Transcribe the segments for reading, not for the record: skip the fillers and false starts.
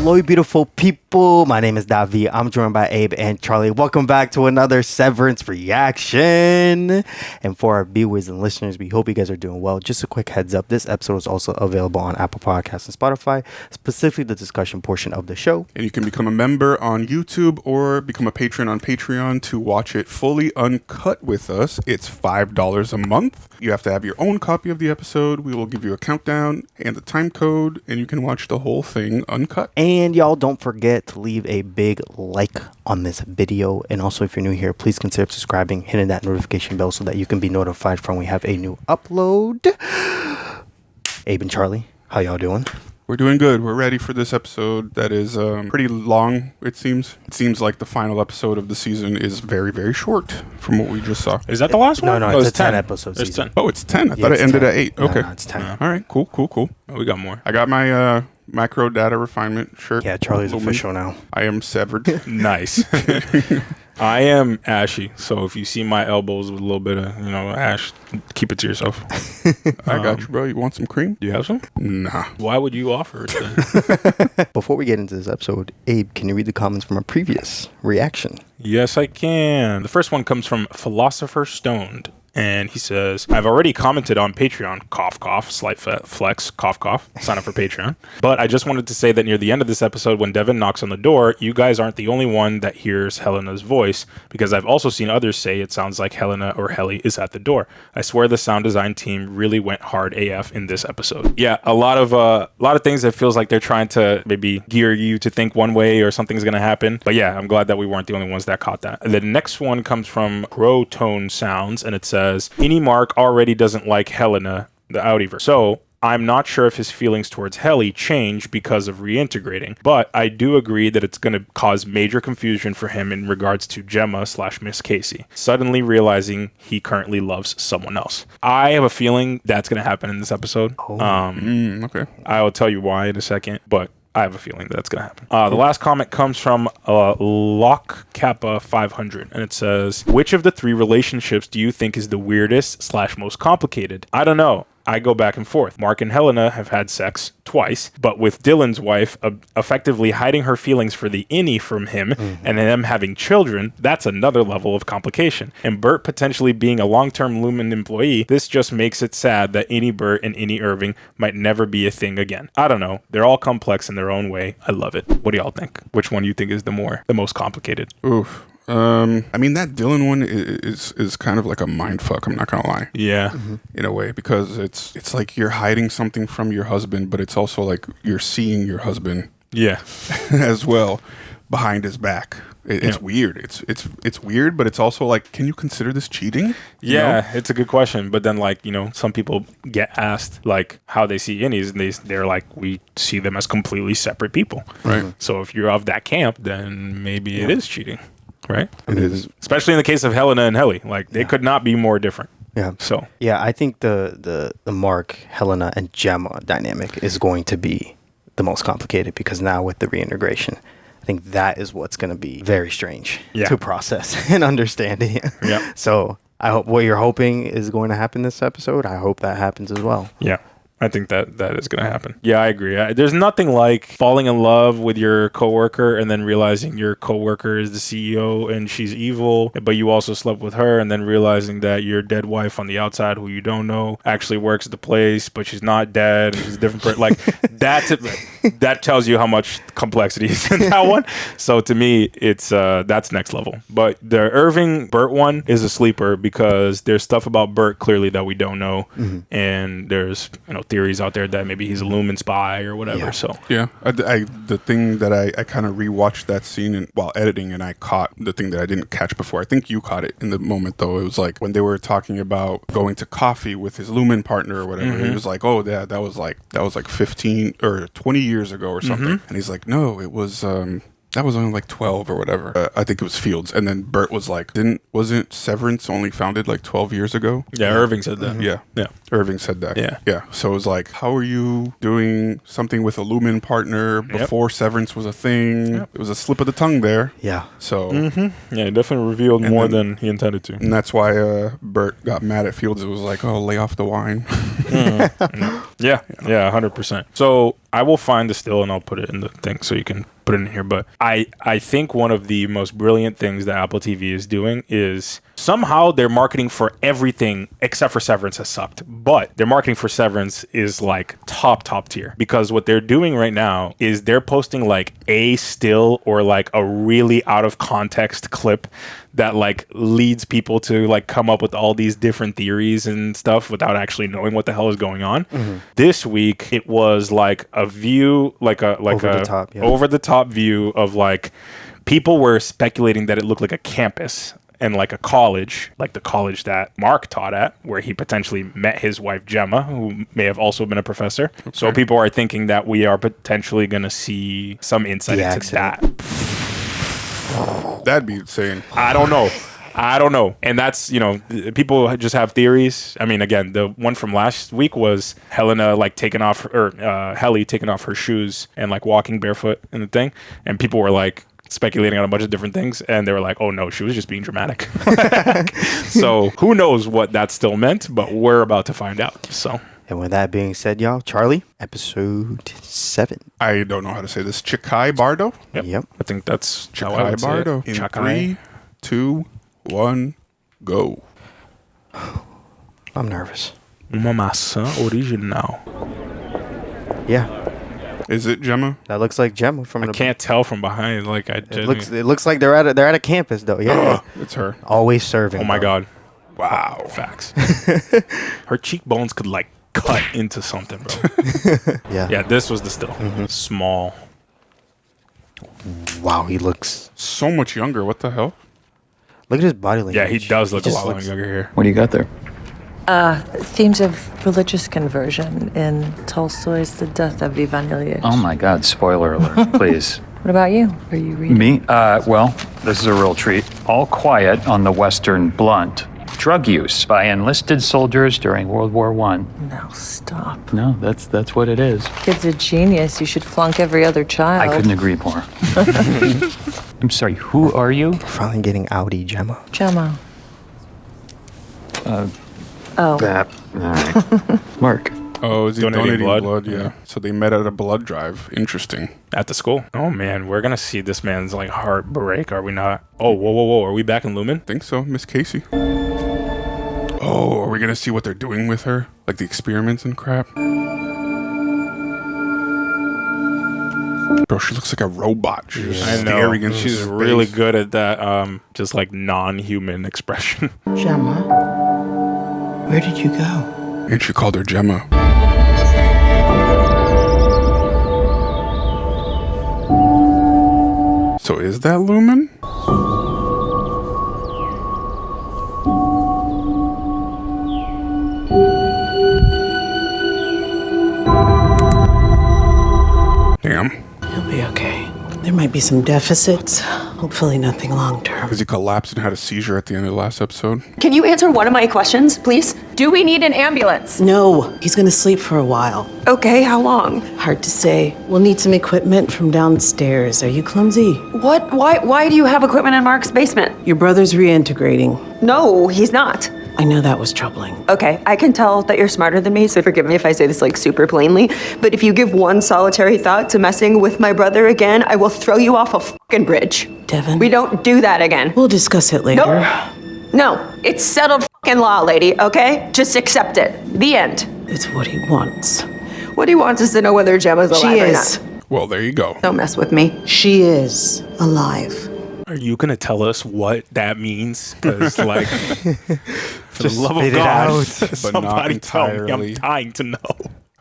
Hello, beautiful people. My name is Davi. I'm joined by Abe and Charlie. Welcome back to another Severance reaction. And for our viewers and listeners, we hope you guys are doing well. Just a quick heads up. This episode is also available on Apple Podcasts and Spotify, specifically the discussion portion of the show. And you can become a member on YouTube or become a patron on Patreon to watch it fully uncut with us. It's $5 a month. You have to have your own copy of the episode. We will give you a countdown and the time code, and you can watch the whole thing uncut. And y'all don't forget to leave a big like on this video. And also, if you're new here, please consider subscribing, hitting that notification bell so that you can be notified from when we have a new upload. Abe and Charlie, how y'all doing? We're doing good. We're ready for this episode that is pretty long, it seems. It seems like the final episode of the season is very, very short from what we just saw. Is that the last one? No, it's a 10 episode It's season. 10. Oh, it's 10. I thought it ended 10. at 8. No, Okay. no, it's 10. All right, cool. Oh, we got more. I got my macro data refinement shirt. Yeah, Charlie's Lumen. official now. I am severed. Nice. I am ashy, so if you see my elbows with a little bit of, ash, keep it to yourself. I got you, bro. You want some cream? Do you have some? Nah. Why would you offer it then? Before we get into this episode, Abe, can you read the comments from a previous reaction? Yes, I can. The first one comes from Philosopher Stoned. And he says, I've already commented on Patreon, cough, cough, slight flex, cough, cough, sign up for Patreon. But I just wanted to say that near the end of this episode, when Devin knocks on the door, you guys aren't the only one that hears Helena's voice, because I've also seen others say it sounds like Helena or Helly is at the door. I swear the sound design team really went hard AF in this episode. Yeah, a lot of things that feels like they're trying to maybe gear you to think one way or something's going to happen. But yeah, I'm glad that we weren't the only ones that caught that. The next one comes from Crow Tone Sounds, and it says, Any Mark already doesn't like Helena, the Audieverse. So I'm not sure if his feelings towards Helly change because of reintegrating, but I do agree that it's going to cause major confusion for him in regards to Gemma / Miss Casey, suddenly realizing he currently loves someone else. I have a feeling that's going to happen in this episode. Okay. I will tell you why in a second, but I have a feeling that's going to happen. The last comment comes from Lock Kappa 500, and it says, which of the three relationships do you think is the weirdest / most complicated? I don't know. I go back and forth. Mark and Helena have had sex twice, but with Dylan's wife effectively hiding her feelings for the innie from him and them having children, that's another level of complication. And Bert potentially being a long-term Lumen employee, this just makes it sad that innie Bert and innie Irving might never be a thing again. I don't know. They're all complex in their own way. I love it. What do y'all think? Which one do you think is the most complicated? Oof. I mean, that Dylan one is kind of like a mind fuck, I'm not gonna lie. Yeah. In a way, because it's like you're hiding something from your husband, but it's also like you're seeing your husband Yeah. as well behind his back. It's weird. It's weird, but it's also like, can you consider this cheating? Yeah, it's a good question. But then, some people get asked like how they see innies, and they're like, we see them as completely separate people. Right. So if you're of that camp, then maybe it is cheating, right? It is. Especially in the case of Helena and Helly, like they could not be more different. Yeah. So Yeah, I think the Mark, Helena, and Gemma dynamic is going to be the most complicated because now with the reintegration, I think that is what's going to be very strange to process and understand. Yeah. So I hope what you're hoping is going to happen this episode. I hope that happens as well. yeah. I think that is going to happen. Yeah, I agree. There's nothing like falling in love with your coworker and then realizing your coworker is the CEO and she's evil, but you also slept with her, and then realizing that your dead wife on the outside, who you don't know, actually works at the place, but she's not dead and she's a different person. Like that tells you how much complexity is in that one. So to me, it's that's next level. But the Irving Bert one is a sleeper because there's stuff about Bert clearly that we don't know, and there's theories out there that maybe he's a Lumen spy or whatever. Yeah. So Yeah, the thing that I kind of rewatched that scene while editing, and I caught the thing that I didn't catch before. I think you caught it in the moment though. It was like when they were talking about going to coffee with his Lumen partner or whatever. He was like, "Oh, yeah, that was like 15 or 20 years ago or something." And he's like, "No, it was." That was only like 12 or whatever. I think it was Fields. And then Bert was like, wasn't Severance only founded like 12 years ago? yeah, Irving said that. Yeah. Irving said that. Yeah. Yeah. So it was like, how are you doing something with a Lumen partner before Severance was a thing? It was a slip of the tongue there. Yeah. So, Yeah, he definitely revealed more than he intended to. and that's why Bert got mad at Fields. It was like, oh, lay off the wine. Yeah, 100%. So I will find the still and I'll put it in the thing so you can put it in here. But I think one of the most brilliant things that Apple TV is doing is somehow their marketing for everything except for Severance has sucked. But their marketing for Severance is like top tier, because what they're doing right now is they're posting like a still or like a really out of context clip that like leads people to like come up with all these different theories and stuff without actually knowing what the hell is going on. This week it was like a view, like over the top view of like people were speculating that it looked like a campus and like a college, like the college that Mark taught at, where he potentially met his wife Gemma, who may have also been a professor. Okay. So people are thinking that we are potentially going to see some insight into that. That'd be insane. I don't know. And that's, people just have theories. I mean, again, the one from last week was Helena like taking off, or Helly taking off her shoes and like walking barefoot in the thing. And people were like speculating on a bunch of different things. And they were like, oh no, she was just being dramatic. So who knows what that still meant, but we're about to find out. So. And with that being said, y'all, Charlie, episode 7. I don't know how to say this. Chikhai Bardo? Yep. I think that's Chikhai Bardo. In Chikhai. 3, 2, 1, go. I'm nervous. Uma maçã original. Yeah. Is it Gemma? That looks like Gemma from I can't tell from behind. Like it looks like they're at a campus though. Yeah. It's her. Always serving. Oh my God. Wow. Facts. Her cheekbones could like cut into something, bro. Yeah, this was the still. Small. Wow, he looks so much younger. What the hell? Look at his body language. Yeah, he does look a lot younger here. What do you got there? Themes of religious conversion in Tolstoy's The Death of Ivan Ilyich. Oh my God, spoiler alert, please. What about you? Are you reading? Me? Well, this is a real treat. All Quiet on the Western Blunt. Drug use by enlisted soldiers during World War I. No, stop. No, that's what it is. Kid's a genius. You should flunk every other child. I couldn't agree more. I'm sorry, who are you? We're finally getting outie, Gemma. Gemma. Oh. All right. Mark. Oh, is he Donating donating blood? Yeah. So they met at a blood drive. Interesting. At the school. Oh man, we're gonna see this man's like heart break. Are we not? Oh, whoa. Are we back in Lumen? Think so, Miss Casey. Oh, are we gonna see what they're doing with her? Like the experiments and crap? Bro, she looks like a robot. She's I know. staring into She's space. really good at that just like non-human expression. Gemma, where did you go? And she called her Gemma. So is that Lumen? Damn. He'll be okay. There might be some deficits. Hopefully nothing long-term. Because he collapsed and had a seizure at the end of the last episode. Can you answer one of my questions, please? Do we need an ambulance? No, he's gonna sleep for a while. Okay, how long? Hard to say. We'll need some equipment from downstairs. Are you clumsy? What? Why do you have equipment in Mark's basement? Your brother's reintegrating. No, he's not. I know that was troubling. Okay, I can tell that you're smarter than me, so forgive me if I say this like super plainly, but if you give one solitary thought to messing with my brother again, I will throw you off a fucking bridge. Devin? We don't do that again. We'll discuss it later. No, it's settled fucking law, lady, okay? Just accept it. The end. It's what he wants. What he wants is to know whether Gemma's alive She or is. not. Well, there you go. Don't mess with me. She is alive. Are you gonna tell us what that means? Because like, for Just the love of spit it God, out. But not somebody tell me. I'm entirely. dying to know.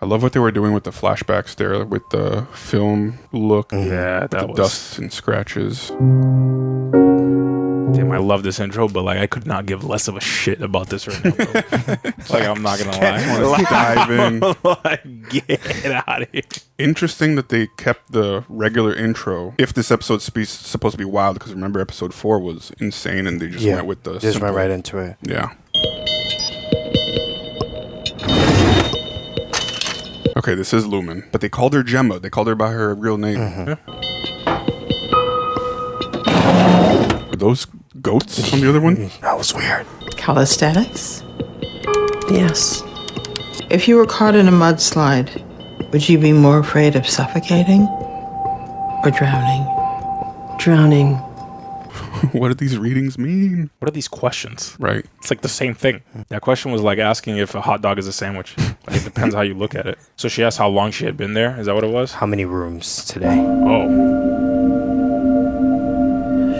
I love what they were doing with the flashbacks there, with the film look. Yeah, the that was. dust and scratches. Damn, I love this intro, but like, I could not give less of a shit about this right now, bro. Like, I'm not gonna lie. Let's dive in. Like, get out of here. Interesting that they kept the regular intro. If this episode's supposed to be wild, because remember episode 4 was insane, and they just went with the just simple- went right into it. Yeah. Okay, this is Lumen, but they called her Gemma. They called her by her real name. Were those goats on the other one? That was weird. Calisthenics? Yes. If you were caught in a mudslide, Would you be more afraid of suffocating or drowning? Drowning. What do these readings mean? What are these questions? Right. It's like the same thing. That question was like asking if a hot dog is a sandwich. Like, it depends how you look at it. So she asked how long she had been there. Is that what it was? How many rooms today? Oh.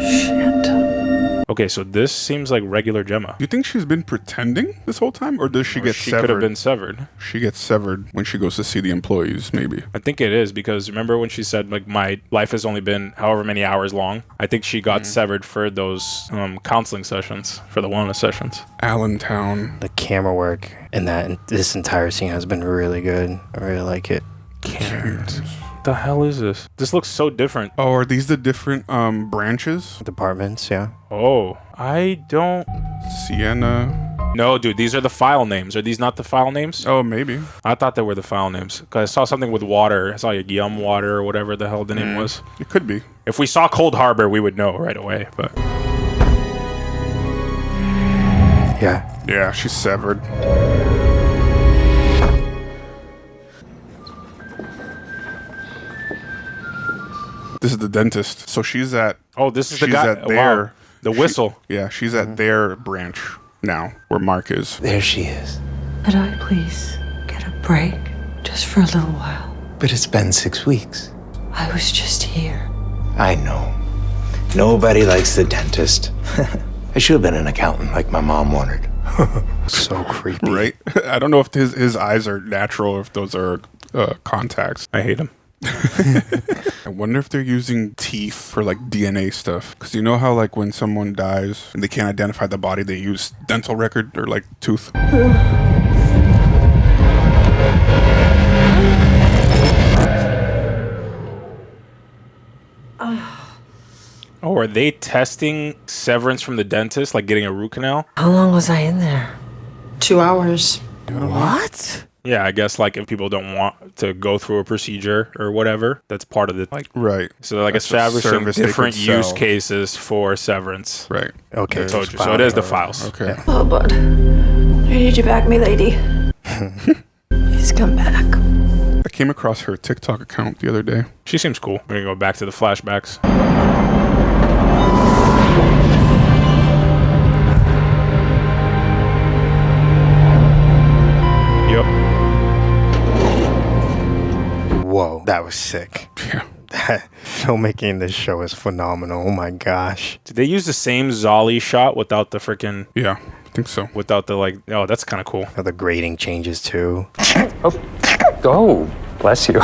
Shit. Okay, so this seems like regular Gemma. Do you think she's been pretending this whole time, or does she get She severed? could have been severed. She gets severed when she goes to see the employees, maybe. I think it is because remember when she said like my life has only been however many hours long? I think she got severed for those counseling sessions, for the wellness sessions. Allentown. The camera work in this entire scene has been really good. I really like it. What the hell is this? This looks so different. Oh, are these the different branches? Departments, yeah. Oh, I don't... Sienna. No, dude, these are the file names. Are these not the file names? Oh, maybe. I thought they were the file names. Because I saw something with water. I saw like Yum Water or whatever the hell the name was. It could be. If we saw Cold Harbor, we would know right away, but... Yeah. Yeah, she's severed. This is the dentist. So she's at... Oh, this is the she's guy. at their... Wow. The whistle. Yeah, she's at their branch now, where Mark is. There she is. Could I please get a break? Just for a little while. But it's been 6 weeks. I was just here. I know. Nobody likes the dentist. I should have been an accountant like my mom wanted. So creepy. Right? I don't know if his eyes are natural or if those are contacts. I hate him. I wonder if they're using teeth for like DNA stuff. Because you know how like when someone dies and they can't identify the body, they use dental record or like tooth. Oh, are they testing Severance from the dentist, like getting a root canal? How long was I in there? 2 hours. What? Yeah, I guess like if people don't want to go through a procedure or whatever, that's part of the like. Right. So they're like That's a establishing service they different could use sell. cases for Severance. Right. Okay. I told you. So it is the files. Okay. Oh, bud. I need you back, me lady. He's come back. I came across her TikTok account the other day. She seems cool. We're gonna go back to the flashbacks. Yep. Whoa, that was sick. Yeah. Filmmaking in this show is phenomenal. Oh my gosh. Did they use the same Zolly shot without the freaking, Yeah, I think so. without the like? Oh, that's kind of cool. How the grading changes too. Oh, bless you.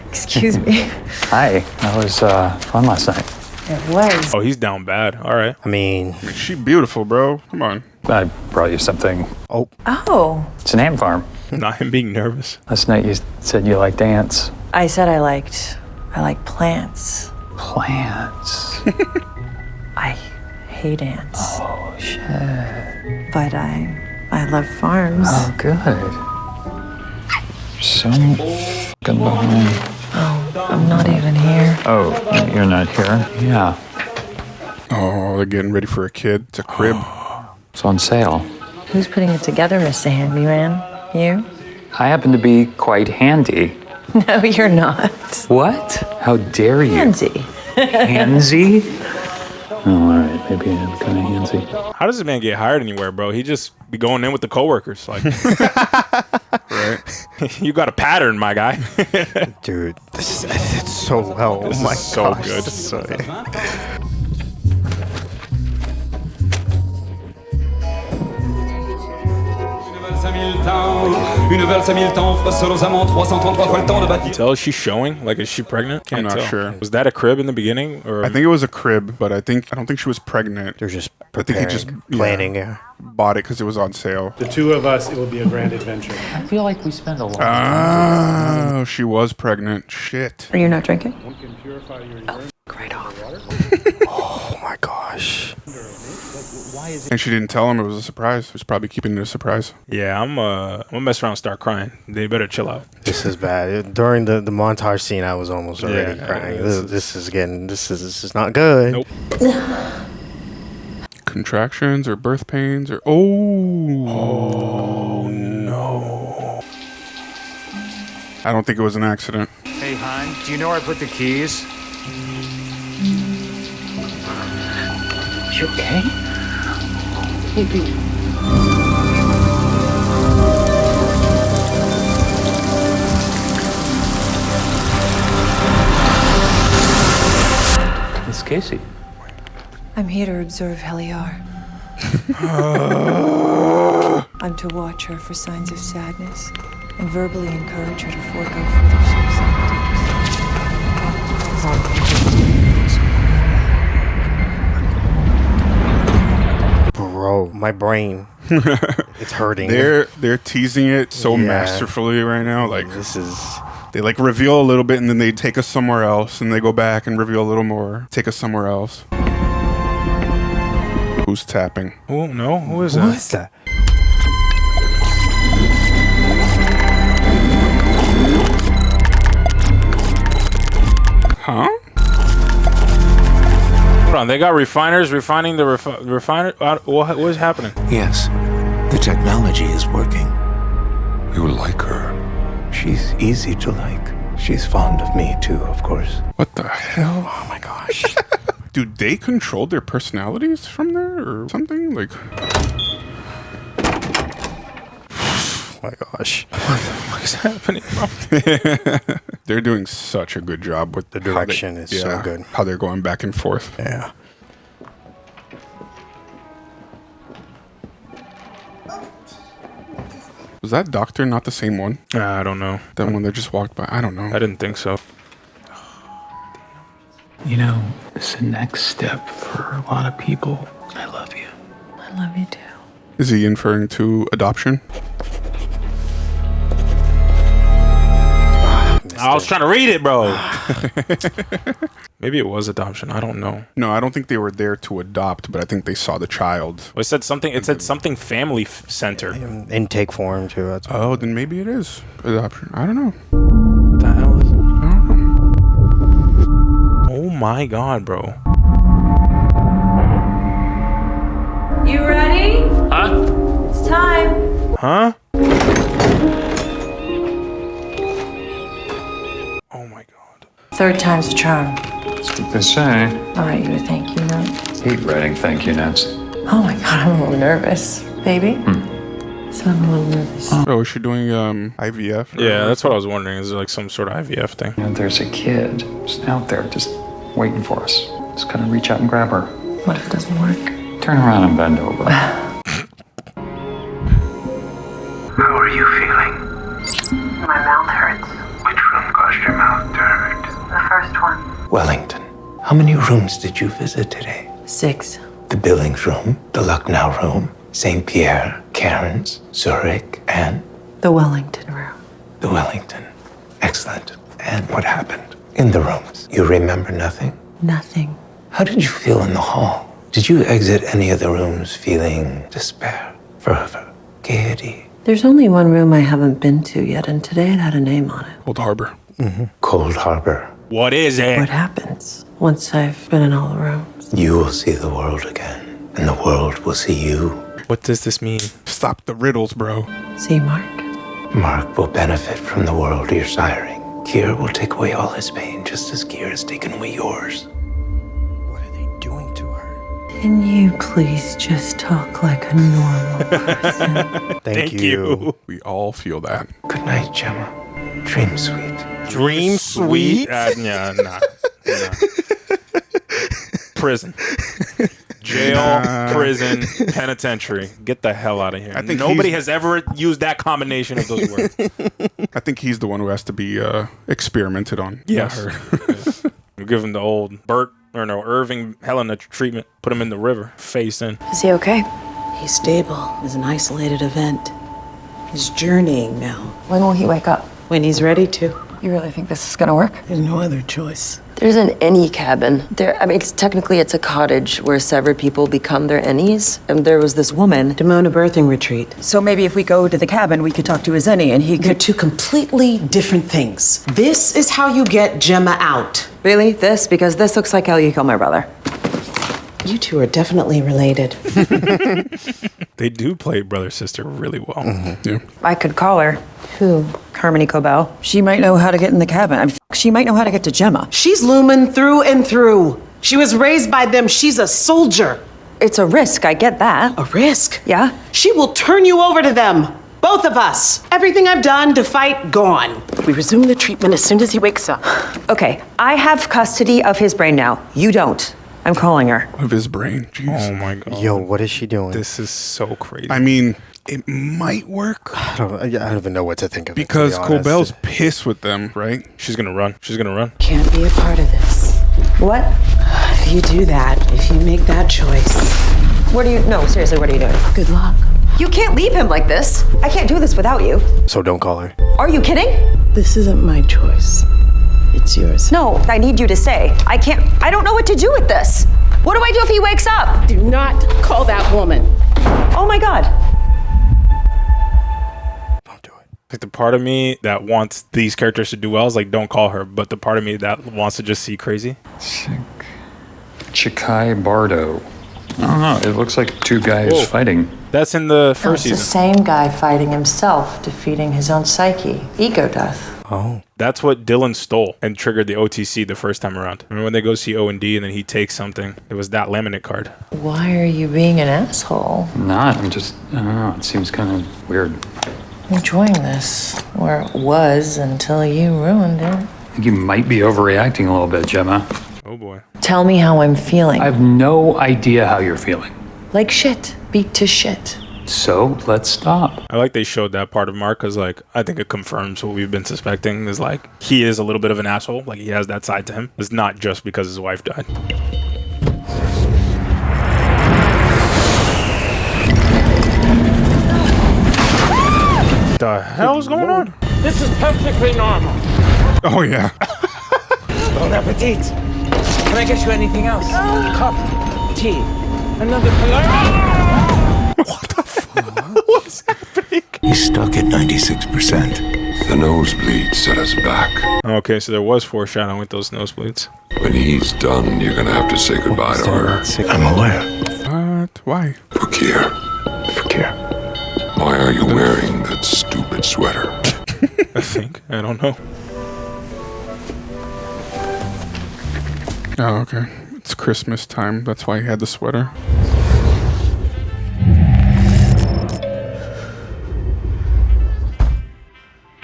Excuse me. Hi. That was fun last night. It was. Oh, he's down bad. All right. I mean, She beautiful, bro. Come on. I brought you something. Oh. It's an ant farm. Not him being nervous. Last night you said you like dance. I said I like plants. Plants. I hate ants. Oh, shit. But I love farms. Oh, good. So fucking behind. Oh, I'm not even here. Oh, you're not here? Yeah. Oh, they're getting ready for a kid. It's a crib. It's on sale. Who's putting it together, Mr. Handyman? You? I happen to be quite handy. No, you're not. What? How dare you? Handsy. Handsy? Oh, all right. Maybe I'm kind of handsy. How does this man get hired anywhere, bro? He just be going in with the coworkers. Like, Right. you got a pattern, my guy. dude, this is it's so well. This oh my is so gosh, good. this is so- Une valse à 1000 temps, selon aux amants, 333 fois le temps de bâtir. Tell is she showing? Like, is she pregnant? I'm Can't not tell. sure. Was that a crib in the beginning, or I think it was a crib, but I don't think she was pregnant. They're just I think he preparing, just planning. Yeah. bought it because it was on sale. The two of us, it will be a grand adventure. I feel like we spend a lot of time. Oh, she was pregnant. Shit. Are you not drinking? One can purify your urine. Right off. Oh my gosh. And she didn't tell him it was a surprise. She was probably keeping it a surprise. yeah, I'm gonna mess around and start crying. They better chill out. This is bad. During the montage scene, I was almost already Yeah, crying. this This is not good. Nope. Contractions or birth pains or oh no. I don't think it was an accident. Hey, hon, do you know where I put the keys? You okay? Miss Casey. I'm here to observe Heliar. I'm to watch her for signs of sadness and verbally encourage her to forego further suicide. Bro, my brain. It's hurting. They're teasing it so masterfully right now. Like this is. They like reveal a little bit and then they take us somewhere else and they go back and reveal a little more. Take us somewhere else. Who's tapping? Oh no, who is that? Who is that? Huh? Hold on, they got refiners refining the refiner. What is happening? Yes, the technology is working. You like her? She's easy to like. She's fond of me too, of course. What the hell? Oh my gosh. Do they control their personalities from there or something? Like, Oh my gosh. What the fuck is happening, bro? they're doing such a good job with The direction is so good. How they're going back and forth. Yeah. Was that doctor not the same one? I don't know. That one that just walked by? I don't know. I didn't think so. You know, it's the next step for a lot of people. I love you. I love you too. Is he inferring to adoption? I was trying to read it, bro. Maybe it was adoption. I don't know. No, I don't think they were there to adopt, but I think they saw the child. Well, it said something. It said something family center. Intake form too. That's Oh, then maybe it is adoption. I don't know. What the hell is it? Oh my god, bro. You ready? Huh? It's time. Huh? Oh my god. Third time's a charm. That's what they say. I'll write you a thank you note. Hate writing thank you notes. Oh my god, I'm a little nervous. Baby? So I'm a little nervous. Oh, is she doing IVF? Yeah, that's what I was wondering. Is it like some sort of IVF thing? You know, there's a kid just out there just waiting for us. Just gotta reach out and grab her. What if it doesn't work? Turn around and bend over. How are you feeling? My mouth hurts. Which room caused your mouth to hurt? The first one. Wellington. How many rooms did you visit today? 6. The Billings room, the Lucknow room, St. Pierre, Cairns, Zurich, and The Wellington room. the Wellington. Excellent. And what happened in the rooms? You remember nothing? Nothing. How did you feel in the hall? Did you exit any of the rooms feeling despair, fervor, gaiety? There's only one room I haven't been to yet, and today it had a name on it. Old Harbor. Cold Harbor. What is it? What happens once I've been in all the rooms? You will see the world again, and the world will see you. What does this mean? Stop the riddles, bro. See, Mark? Mark will benefit from the world you're siring. Kier will take away all his pain, just as Kier has taken away yours. What are they doing to her? Can you please just talk like a normal person? Thank you. We all feel that. Good night, Gemma. Dream sweet. Dream sweet. Yeah, nah. Prison. Jail, prison, penitentiary. Get the hell out of here. I think Nobody he's- has ever used that combination of those words. I think he's the one who has to be experimented on. Yes. Not her. We're giving the old Irving Helena treatment. Put him in the river, face in. Is he okay? He's stable. It was an isolated event. He's journeying now. When will he wake up? When he's ready to. You really think this is gonna work? There's no other choice. There's an any cabin. It's a cottage where severed people become their any's. And there was this woman. Demona birthing retreat. So maybe if we go to the cabin, we could talk to his any and he They're could... two completely different things. This is how you get Gemma out. Really? This? Because this looks like how you kill my brother. You two are definitely related. They do play brother sister really well. Yeah. I could call her. Who? Harmony Cobell. She might know how to get in the cabin. I mean, she might know how to get to Gemma. She's Lumen through and through. She was raised by them. She's a soldier. It's a risk, I get that. A risk? Yeah? She will turn you over to them. Both of us. Everything I've done to fight, gone. We resume the treatment as soon as he wakes up. Okay, I have custody of his brain now. You don't. I'm calling her. Of his brain. Jeez. Oh my god. Yo, what is she doing? This is so crazy. I mean, it might work. I don't even know what to think of because it, to be honest. Cobell's pissed with them, right? She's gonna run. She's gonna run. Can't be a part of this. What? If you do that, if you make that choice. What are you, no, seriously, what are you doing? Good luck. You can't leave him like this. I can't do this without you. So don't call her. Are you kidding? This isn't my choice. It's yours. No, I need you to stay. I don't know what to do with this. What do I do if he wakes up? Do not call that woman. Oh my God. Don't do it. Like the part of me that wants these characters to do well is like, don't call her. But the part of me that wants to just see crazy. Chikhai Bardo. I don't know. It looks like two guys fighting. That's in the first It's the season. same guy fighting himself, defeating his own psyche. Ego death. Oh. That's what Dylan stole and triggered the OTC the first time around. Remember when they go see O&D and then he takes something? It was that laminate card. Why are you being an asshole? Not. I'm just, I don't know. It seems kind of weird. Enjoying this, where it was until you ruined it. I think you might be overreacting a little bit, Gemma. Oh boy. Tell me how I'm feeling. I have no idea how you're feeling. Like shit. Beat to shit. So let's stop. I like they showed that part of Mark because like I think it confirms what we've been suspecting is like he is a little bit of an asshole. Like he has that side to him. It's not just because his wife died. The hell is going on? This is perfectly normal. Oh, yeah. Bon appetit. Can I get you anything else? Coffee, tea, another What's happening? He's stuck at 96%. The nosebleed set us back. Okay, so there was foreshadowing with those nosebleeds. When he's done, you're gonna have to say goodbye to her. I'm aware. What? Why? Fakir, why are you wearing that stupid sweater? I think. I don't know. Oh, okay. It's Christmas time. That's why he had the sweater.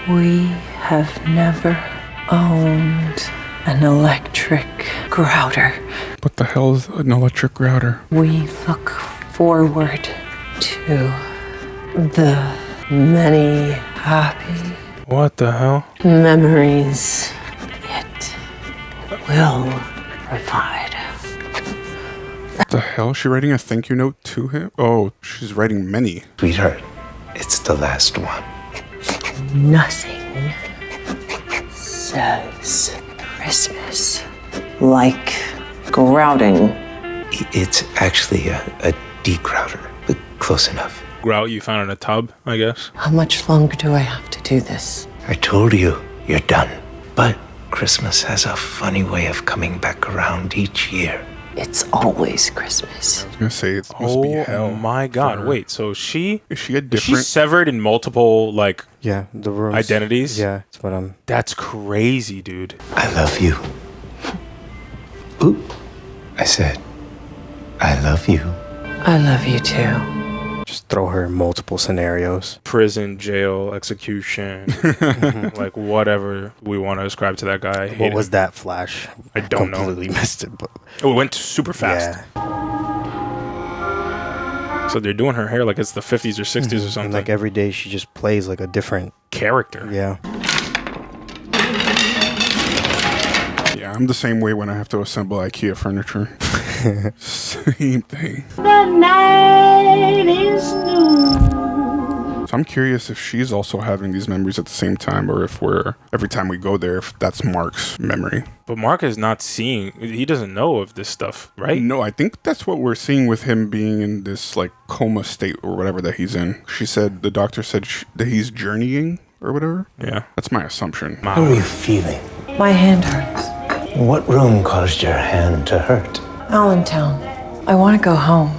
We have never owned an electric grouter. What the hell is an electric router? We look forward to the many happy What the hell? memories it will provide. What the hell? She writing a thank you note to him? Oh, she's writing many. Sweetheart, it's the last one. Nothing says Christmas like grouting. It's actually a degrouter, but close enough. Grout you found in a tub, I guess. How much longer do I have to do this? I told you, you're done. But Christmas has a funny way of coming back around each year. It's always Christmas. I was gonna say it must be hell. Oh my god! for- Wait, so Is she a she's different? severed in multiple like Yeah, the rooms. identities? Yeah, that's what I'm. That's crazy, dude. I love you. Oop. I said, I love you. I love you too. Just throw her in multiple scenarios. Prison, jail, execution, like whatever we want to ascribe to that guy. I hate What was him. that flash? I don't know. Completely missed it, but Oh, it went super fast. yeah. So they're doing her hair like it's the 50s or 60s or And something. like every day she just plays like a different character. Yeah. Yeah, I'm the same way when I have to assemble IKEA furniture. Same thing. The night is new. So I'm curious if she's also having these memories at the same time, or if every time we go there, if that's Mark's memory. But Mark is not seeing. He doesn't know of this stuff, right? No, I think that's what we're seeing with him being in this like coma state or whatever that he's in. She said, the doctor said that he's journeying or whatever. Yeah. That's my assumption. How are you feeling? My hand hurts. What room caused your hand to hurt? Allentown. I want to go home.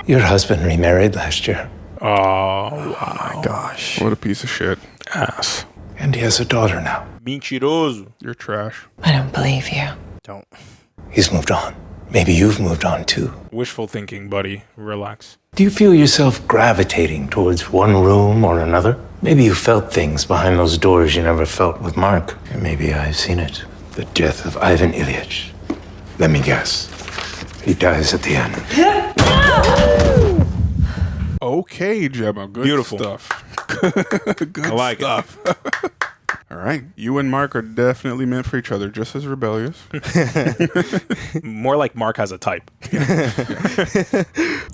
Your husband remarried last year. Oh, wow. My gosh. What a piece of shit. Ass. And he has a daughter now. Mentiroso. You're trash. I don't believe you. Don't. He's moved on. Maybe you've moved on too. Wishful thinking, buddy. Relax. Do you feel yourself gravitating towards one room or another? Maybe you felt things behind those doors you never felt with Mark. And maybe I've seen it. The death of Ivan Ilyich. Let me guess. He dies at the end. Okay, Gemma. Good Beautiful stuff. Good I like stuff. All right. You and Mark are definitely meant for each other, just as rebellious. More like Mark has a type.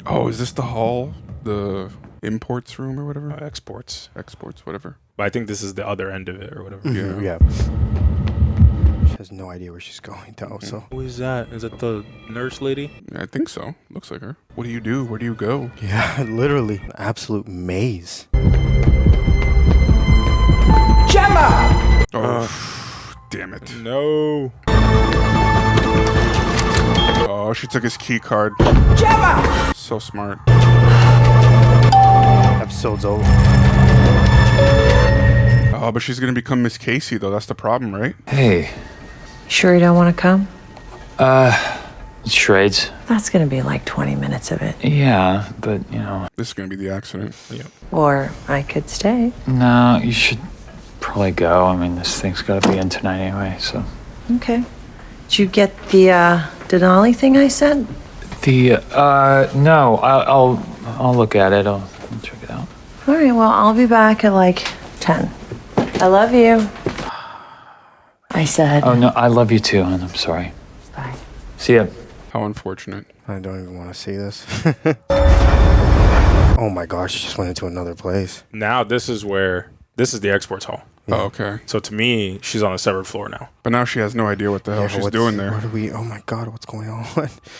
Oh, is this the hall? The imports room or whatever? Exports. Exports, whatever. But I think this is the other end of it or whatever. Yeah. She has no idea where she's going, though. So Who is that? Is that the nurse lady? I think so. Looks like her. What do you do? Where do you go? yeah, literally, an absolute maze. Gemma! Oh, damn it. No. Oh, she took his key card. Gemma! So smart. Episode's over. Oh, but she's going to become Miss Casey, though. That's the problem, right? Hey, Sure you don't want to come? charades. That's going to be like 20 minutes of it. Yeah, but, you know. This is going to be the accident. Yeah. Or I could stay. No, you should probably go. I mean, this thing's got to be in tonight anyway, so. Okay. Did you get the Denali thing I sent? No, I'll look at it. I'll check it out. All right, well, I'll be back at like 10. I love you. I said. Oh, no, I love you too, and I'm sorry. Bye. See ya. How unfortunate. I don't even want to see this. Oh my gosh, she just went into another place. Now this is the exports hall. Oh, okay. So to me, she's on the severed floor now. But now she has no idea what the hell she's doing there. Oh my god, what's going on?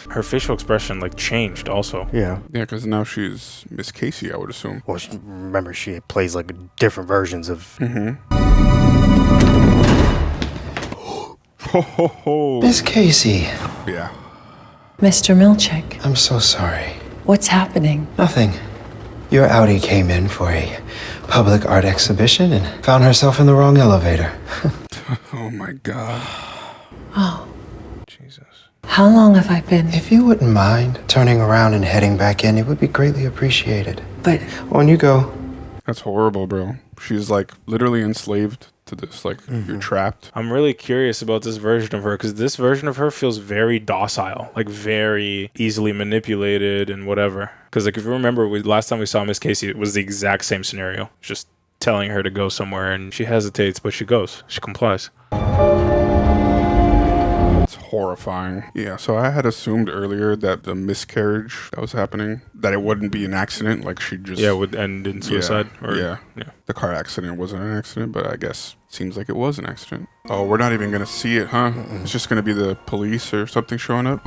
Her facial expression like changed also. Yeah. Yeah, because now she's Miss Casey, I would assume. Well, remember, she plays like different versions of. Ho, ho, ho. Miss Casey. Yeah. Mr. Milchick, I'm so sorry. what's happening? Nothing. Your Audi came in for a public art exhibition and found herself in the wrong elevator. Oh my god. Oh, Jesus. how long have I been? If you wouldn't mind turning around and heading back in, it would be greatly appreciated. But On you go. That's horrible, bro. She's like literally enslaved to this. Like, you're trapped. I'm really curious about this version of her because this version of her feels very docile, like very easily manipulated and whatever. Because like if you remember, last time we saw Miss Casey, it was the exact same scenario. Just telling her to go somewhere and she hesitates, but she goes. She complies. It's horrifying. Yeah, so I had assumed earlier that the miscarriage that was happening, that it wouldn't be an accident. Like she just... Yeah, would end in suicide. Yeah. The car accident wasn't an accident, but I guess it seems like it was an accident. Oh, we're not even going to see it, huh? It's just going to be the police or something showing up?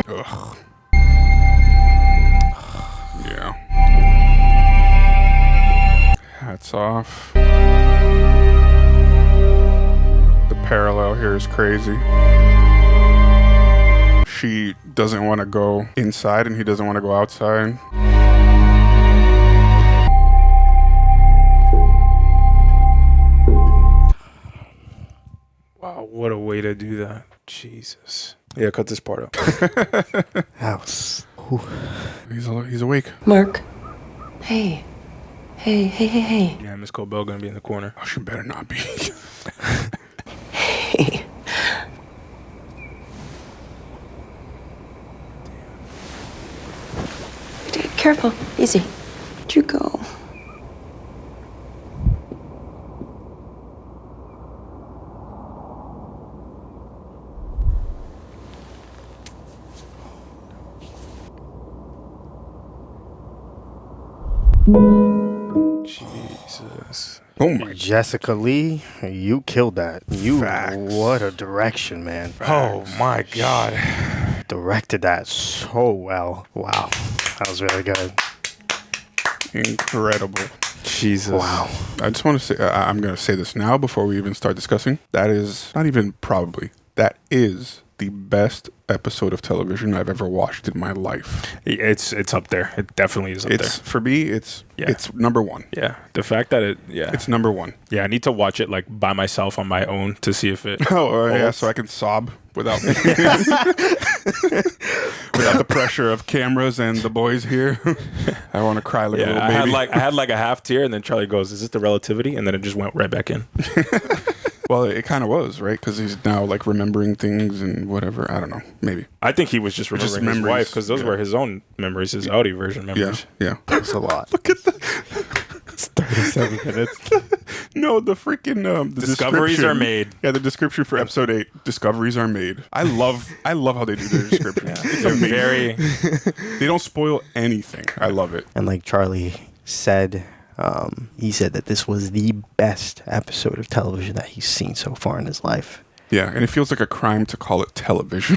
Ugh. Yeah. Hats off. The parallel here is crazy. She doesn't want to go inside and he doesn't want to go outside. Wow, what a way to do that. Jesus. Yeah, cut this part out. House. He's awake. Mark. Hey. Hey. Yeah, Miss Colbell gonna be in the corner. Oh, she better not be. Hey. Careful. Easy. Where'd you go? Jesus. Oh my. Jessica Lee, you killed that. Facts. What a direction, man. Oh my God. Directed that so well. Wow. That was really good. Incredible. Jesus. Wow. I just want to say, I'm going to say this now before we even start discussing. That is not even probably, that is the best episode of television I've ever watched in my life. It's up there. It definitely is up there. For me, it's number one. Yeah. The fact that it's number one. Yeah, I need to watch it like by myself on my own to see if it yeah, so I can sob without without the pressure of cameras and the boys here. I want to cry like a little baby. I had like a half tear, and then Charlie goes, "Is this the relativity?" And then it just went right back in. Well, it kind of was, right? Because he's now like remembering things and whatever. I don't know. Maybe. I think he was just remembering his wife because those were his own memories, his Audi version memories. Yeah. That's a lot. Look at that. It's 37 minutes. No, the freaking the discoveries are made. Yeah, the description for episode 8. Discoveries are made. I love how they do their description. It's amazing. They don't spoil anything. I love it. And like Charlie said, he said that this was the best episode of television that he's seen so far in his life. Yeah, and it feels like a crime to call it television.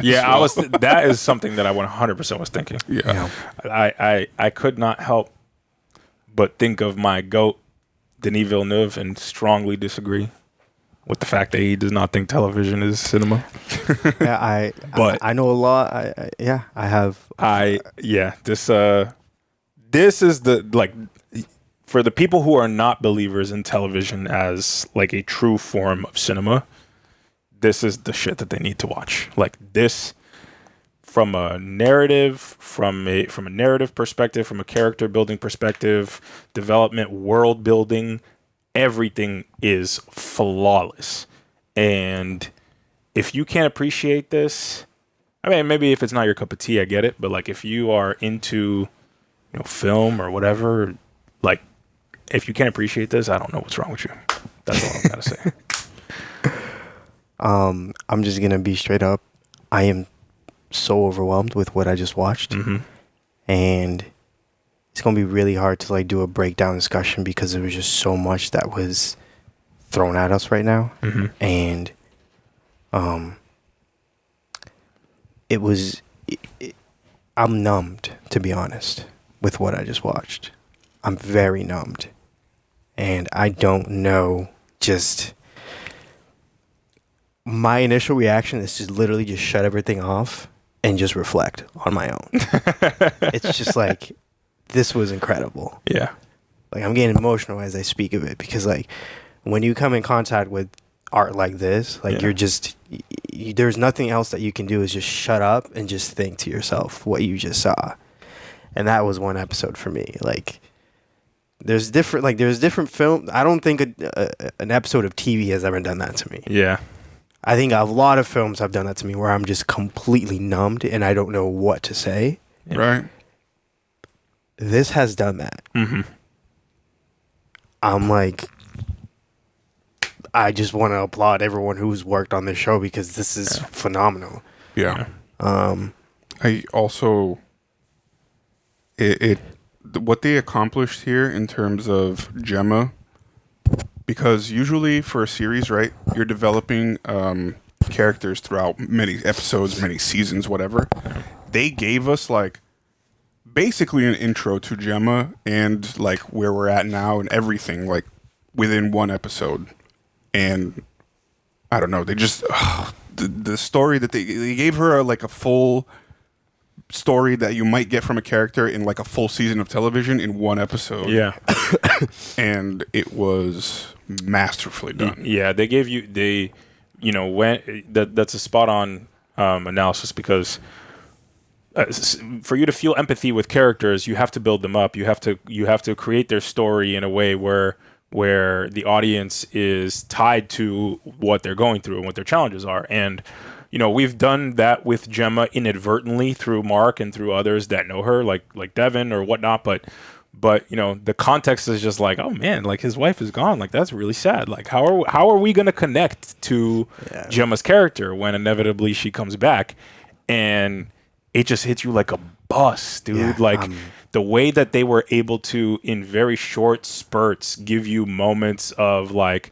Yeah, well. That is something that I 100% was thinking. Yeah. I could not help but think of my GOAT, Denis Villeneuve, and strongly disagree with the fact that he does not think television is cinema. Yeah, I know a lot. I have. This is the, like, for the people who are not believers in television as like a true form of cinema, this is the shit that they need to watch. Like this, from a narrative, from a narrative perspective, from a character building perspective, development, world building, everything is flawless. And if you can't appreciate this, I mean, maybe if it's not your cup of tea, I get it. But like, if you are into, film or whatever, like, if you can't appreciate this, I don't know what's wrong with you. That's all I gotta say. I'm just gonna be straight up. I am so overwhelmed with what I just watched, and it's gonna be really hard to like do a breakdown discussion because there was just so much that was thrown at us right now, and it was. I'm numbed, to be honest, with what I just watched. I'm very numbed, and I don't know. Just my initial reaction is to literally just shut everything off and just reflect on my own. It's just like, this was incredible. Yeah. Like, I'm getting emotional as I speak of it because, like, when you come in contact with art like this, like, you're just, there's nothing else that you can do is just shut up and just think to yourself what you just saw. And that was one episode for me. Like, there's different film. I don't think an episode of TV has ever done that to me. Yeah. I think a lot of films have done that to me where I'm just completely numbed and I don't know what to say. Right. This has done that. I'm like, I just want to applaud everyone who's worked on this show because this is phenomenal. Yeah. I also, what they accomplished here in terms of Gemma, because usually for a series, right, you're developing characters throughout many episodes, many seasons, whatever. They gave us like basically an intro to Gemma and like where we're at now and everything like within one episode. And I don't know, they just the story that they gave her like a full story that you might get from a character in like a full season of television in one episode. Yeah. And it was masterfully done. Yeah, they gave you that's a spot on analysis because for you to feel empathy with characters, you have to build them up. You have to create their story in a way where the audience is tied to what they're going through and what their challenges are. And we've done that with Gemma inadvertently through Mark and through others that know her, like Devin or whatnot. But the context is just like, oh man, like his wife is gone. Like that's really sad. Like how are we gonna connect to Gemma's character when inevitably she comes back? And it just hits you like a bus, dude. The way that they were able to, in very short spurts, give you moments of like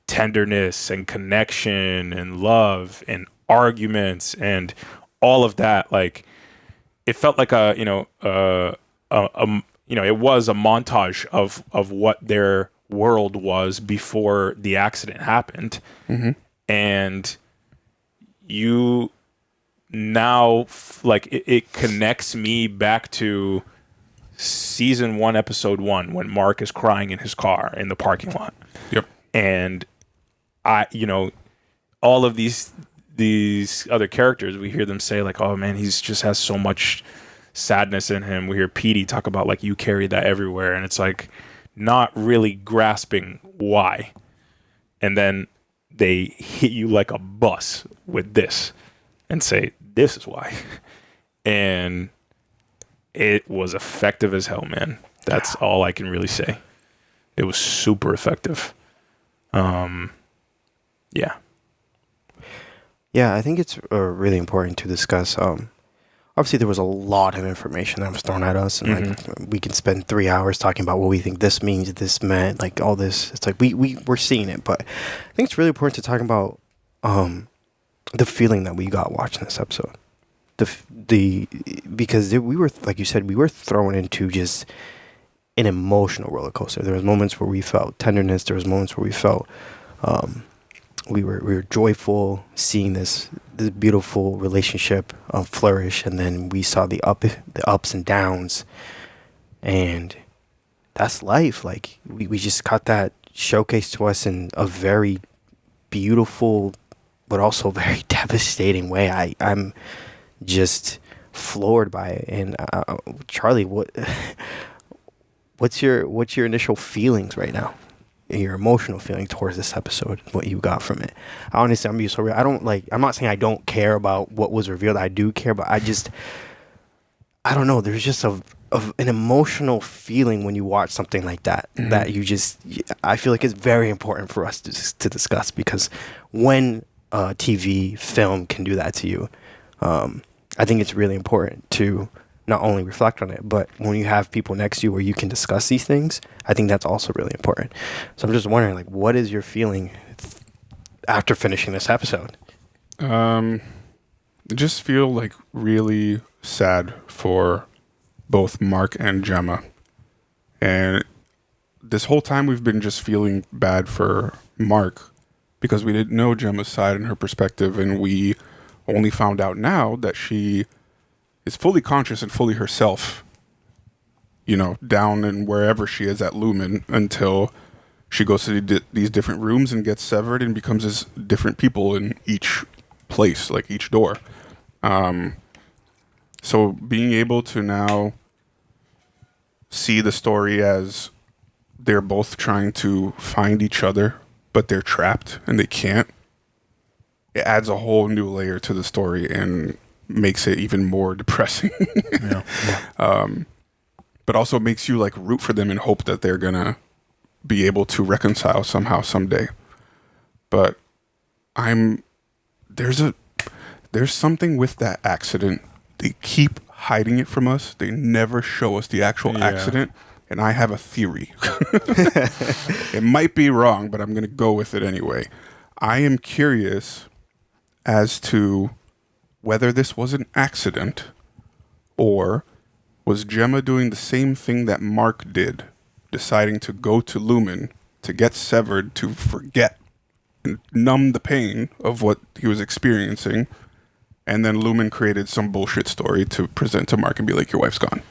tenderness and connection and love and arguments and all of that, like it felt like a it was a montage of what their world was before the accident happened. And you now, like, it connects me back to season 1, episode 1, when Mark is crying in his car in the parking lot. Yep. And all of these other characters, we hear them say like, oh man, he's just has so much sadness in him. We hear Petey talk about like, you carry that everywhere. And it's like not really grasping why. And then they hit you like a bus with this and say, this is why. And it was effective as hell, man. That's all I can really say. It was super effective. Yeah. Yeah, I think it's really important to discuss. Obviously, there was a lot of information that was thrown at us, and like we can spend 3 hours talking about what we think this means, this meant, like all this. It's like we're seeing it, but I think it's really important to talk about the feeling that we got watching this episode. Because we were, like you said, we were thrown into just an emotional roller coaster. There was moments where we felt tenderness. There was moments where we felt we were joyful seeing this beautiful relationship flourish, and then we saw the ups and downs, and that's life. Like we just got that showcased to us in a very beautiful but also very devastating way. I'm just floored by it. And Charlie, what's your initial feelings right now? Your emotional feeling towards this episode, what you got from it? Honestly, I'm being so real. I'm not saying I don't care about what was revealed. I do care, but I don't know. There's just an emotional feeling when you watch something like that, that I feel like it's very important for us to discuss, because when TV film can do that to you, I think it's really important to not only reflect on it, but when you have people next to you where you can discuss these things, I think that's also really important. So I'm just wondering, like, what is your feeling after finishing this episode? I just feel like really sad for both Mark and Gemma. And this whole time we've been just feeling bad for Mark because we didn't know Gemma's side and her perspective, and we only found out now that she is fully conscious and fully herself, down in wherever she is at Lumen, until she goes to these different rooms and gets severed and becomes as different people in each place, like each door. So being able to now see the story as they're both trying to find each other, but they're trapped and they can't, it adds a whole new layer to the story and makes it even more depressing. But also makes you like root for them and hope that they're gonna be able to reconcile somehow someday. But there's something with that accident. They keep hiding it from us. They never show us the actual accident. And I have a theory. It might be wrong, but I'm gonna go with it anyway. I am curious as to whether this was an accident, or was Gemma doing the same thing that Mark did, deciding to go to Lumen to get severed, to forget and numb the pain of what he was experiencing, and then Lumen created some bullshit story to present to Mark and be like, your wife's gone.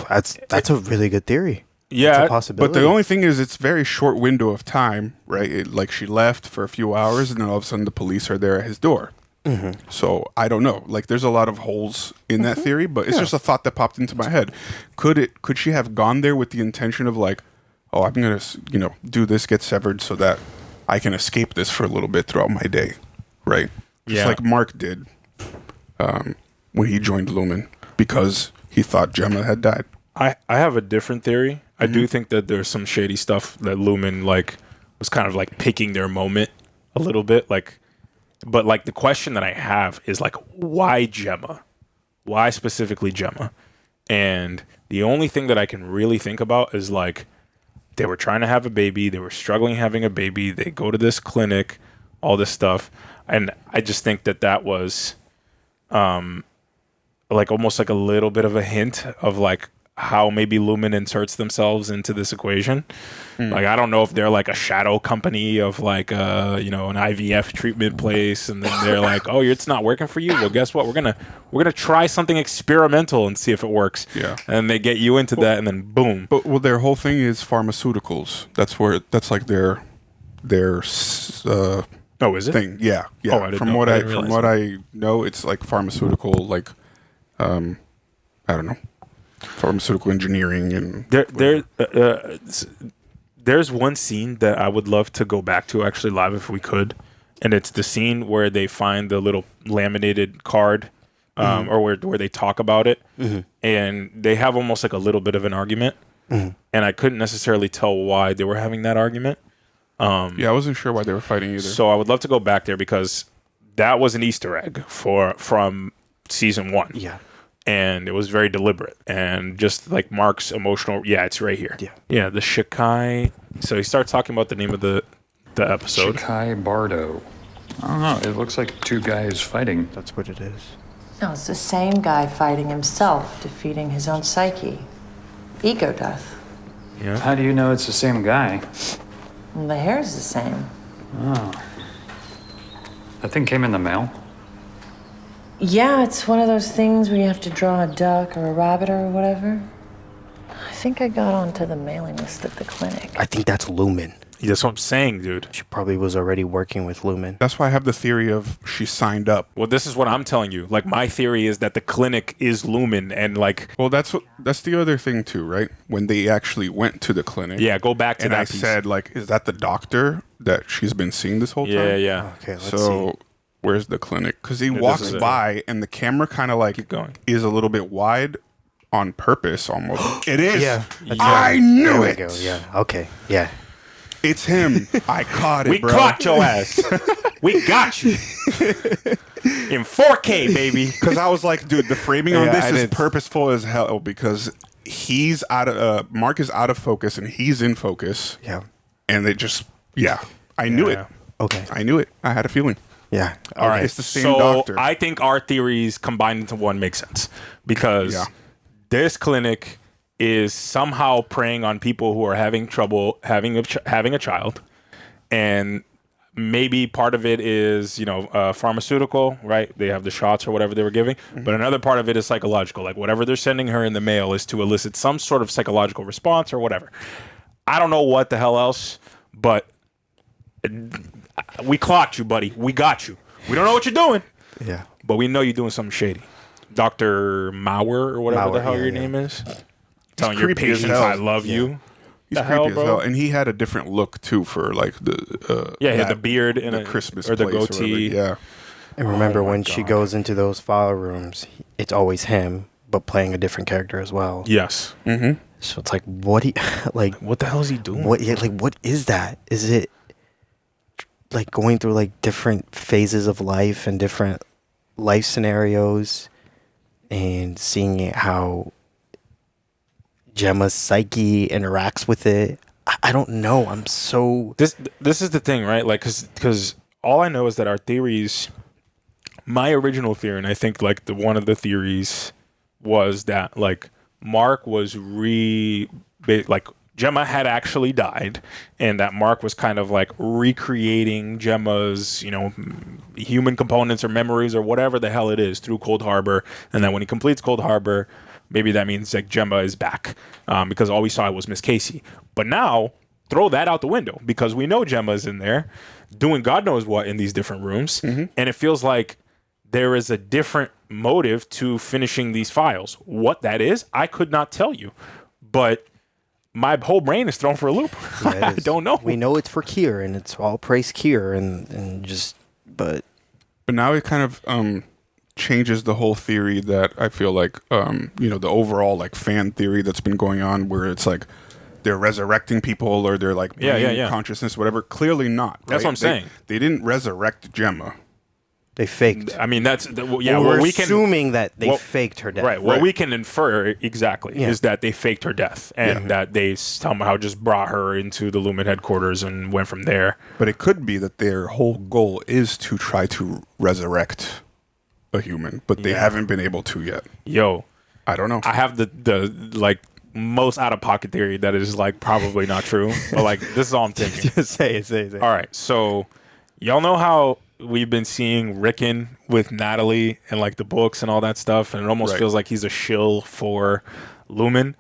That's a really good theory. Yeah, it's a possibility. But the only thing is, it's very short window of time, right? Like she left for a few hours, and then all of a sudden the police are there at his door. So I don't know. Like, there's a lot of holes in that theory, but it's just a thought that popped into my head. Could she have gone there with the intention of like, oh, I'm gonna do this, get severed, so that I can escape this for a little bit throughout my day, right? Just like Mark did when he joined Lumen, because he thought Gemma had died. I have a different theory. I do think that there's some shady stuff that Lumen was kind of like picking their moment a little bit, but like the question that I have is like, why Gemma? Why specifically Gemma? And the only thing that I can really think about is like, they were trying to have a baby, they were struggling having a baby, they go to this clinic, all this stuff, and I just think that was like almost like a little bit of a hint of like, how maybe Lumen inserts themselves into this equation. Like, I don't know if they're like a shadow company of like an IVF treatment place, and then they're like, oh, it's not working for you. Well, guess what? We're gonna try something experimental and see if it works. Yeah. And they get you into that, and then boom. But their whole thing is pharmaceuticals. That's like their oh, is it? thing. Yeah. Oh, I didn't from know. what I I didn't from realize what that. I know, it's like pharmaceutical, like I don't know, pharmaceutical engineering and there's one scene that I would love to go back to actually live if we could, and it's the scene where they find the little laminated card, or where they talk about it, and they have almost like a little bit of an argument, and I couldn't necessarily tell why they were having that argument. I wasn't sure why they were fighting either. So I would love to go back there because that was an Easter egg from season 1. Yeah. And it was very deliberate, and just like Mark's emotional. Yeah, it's right here. Yeah. The Chikhai. So he starts talking about the name of the episode. Chikhai Bardo. I don't know. It looks like two guys fighting. That's what it is. No, it's the same guy fighting himself, defeating his own psyche. Ego death. Yeah. How do you know it's the same guy? And the hair's the same. Oh. That thing came in the mail? Yeah, it's one of those things where you have to draw a duck or a rabbit or whatever. I think I got onto the mailing list at the clinic. I think that's Lumen. That's what I'm saying, dude. She probably was already working with Lumen. That's why I have the theory of she signed up. Well, this is what I'm telling you. Like, my theory is that the clinic is Lumen, and like, Well, that's the other thing too, right? When they actually went to the clinic. yeah, go back to And that I piece. said, like, is that the doctor that she's been seeing this whole time? Yeah. Okay, let's So see. where's the clinic? Because he Yeah, this walks is it. by and the camera kind of like Keep going. is a little bit wide on purpose almost. It is. Yeah. I knew There we it. go. Yeah. Okay. Yeah. It's him. I caught it, We bro. caught your ass. We got you in 4K, baby. Because I was like, dude, the framing on Yeah, this I is didn't- purposeful as hell because he's out of Mark is out of focus and he's in focus. Yeah. And they just I knew it. Yeah. Okay. I knew it. I had a feeling. Yeah. All right. It's the same so doctor. I think our theories combined into one make sense because Yeah. this clinic is somehow preying on people who are having trouble having a child, and maybe part of it is pharmaceutical, right? They have the shots or whatever they were giving, but another part of it is psychological. Like whatever they're sending her in the mail is to elicit some sort of psychological response or whatever. I don't know what the hell else, but we clocked you, buddy. We got you. We don't know what you're doing, Yeah. but we know you're doing something shady. Dr. Mauer or whatever the Mauer, hell yeah, your yeah. name is. Telling your creepy as patients hell. I love you. He's The creepy hell, as bro? hell. And he had a different look too for like the Yeah, he had the beard and the a- Christmas or the place or whatever. goatee. Yeah. And remember when she goes into those file rooms, it's always him, but playing a different character as well. Yes. Mm-hmm. So it's like, what? What the hell is he doing? What? Yeah, like, what is that? Is it like going through like different phases of life and different life scenarios, and seeing it how Gemma's psyche interacts with it? I don't know. I'm so This is the thing, right? Like, because all I know is that our theories, my original theory, and I think like one of the theories was that like Mark was like Gemma had actually died, and that Mark was kind of like recreating Gemma's, human components or memories or whatever the hell it is through Cold Harbor, and then when he completes Cold Harbor, maybe that means like Gemma is back, because all we saw was Miss Casey. But now throw that out the window because we know Gemma's in there doing God knows what in these different rooms, and it feels like there is a different motive to finishing these files. What that is, I could not tell you, but my whole brain is thrown for a loop. I don't know. We know it's for Kier, and it's all praise Kier, and just but now it kind of changes the whole theory that I feel like the overall like fan theory that's been going on, where it's like they're resurrecting people or they're like bringing consciousness, whatever. Clearly not. That's what I'm saying. They didn't resurrect Gemma. They faked. I mean, that's we're assuming that they faked her death. Right. What we can infer exactly is that they faked her death and that they somehow just brought her into the Lumen headquarters and went from there. But it could be that their whole goal is to try to resurrect a human, but they haven't been able to yet. Yo, I don't know. I have the like most out of pocket theory that is like probably not true, but like this is all I'm thinking. Just say it. All right, so y'all know how we've been seeing Rickon with Natalie and like the books and all that stuff, and it almost feels like he's a shill for Lumen.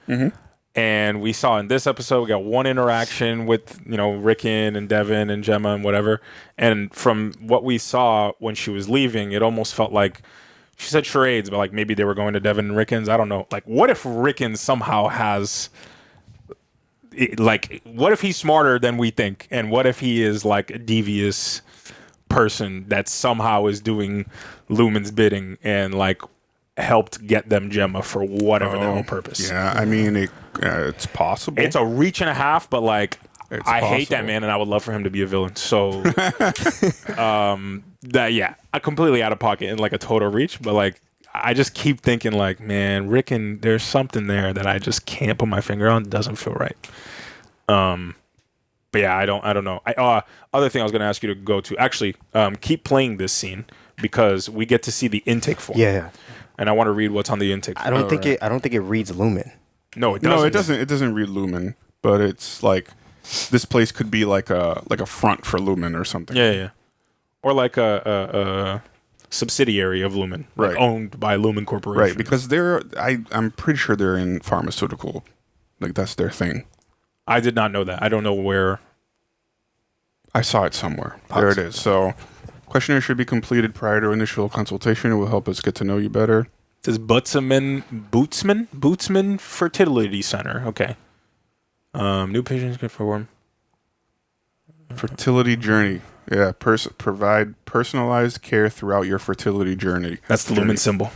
And we saw in this episode, we got one interaction with, you know, Rickon and Devin and Gemma and whatever. And from what we saw when she was leaving, it almost felt like she said charades, but like maybe they were going to Devin and Rickon's. I don't know. Like, what if Rickon somehow has, like, what if he's smarter than we think? And what if he is like a devious person that somehow is doing Lumen's bidding and like helped get them Gemma for whatever their own purpose? Yeah, I mean, it's possible. It's a reach and a half, but like, It's I hate possible. that man, and I would love for him to be a villain. So, I completely out of pocket and like a total reach. But like, I just keep thinking like, man, Rickon, there's something there that I just can't put my finger on. It doesn't feel right. But yeah, I don't know. Other thing I was going to ask you to go to, actually, keep playing this scene because we get to see the intake form. Yeah. And I want to read what's on the intake form. I don't think it reads Lumen. No, it doesn't. No, it doesn't. It doesn't read Lumen, but it's like this place could be like a front for Lumen or something. Yeah. Or like a subsidiary of Lumen, like owned by Lumen Corporation. Right, because I'm pretty sure they're in pharmaceutical, like that's their thing. I did not know that. I don't know where. I saw it somewhere. There it is. So, questionnaire should be completed prior to initial consultation. It will help us get to know you better. It says Bootsman Fertility Center. Okay. New patients can perform fertility journey. Yeah, provide personalized care throughout your fertility journey. That's the Lumen symbol.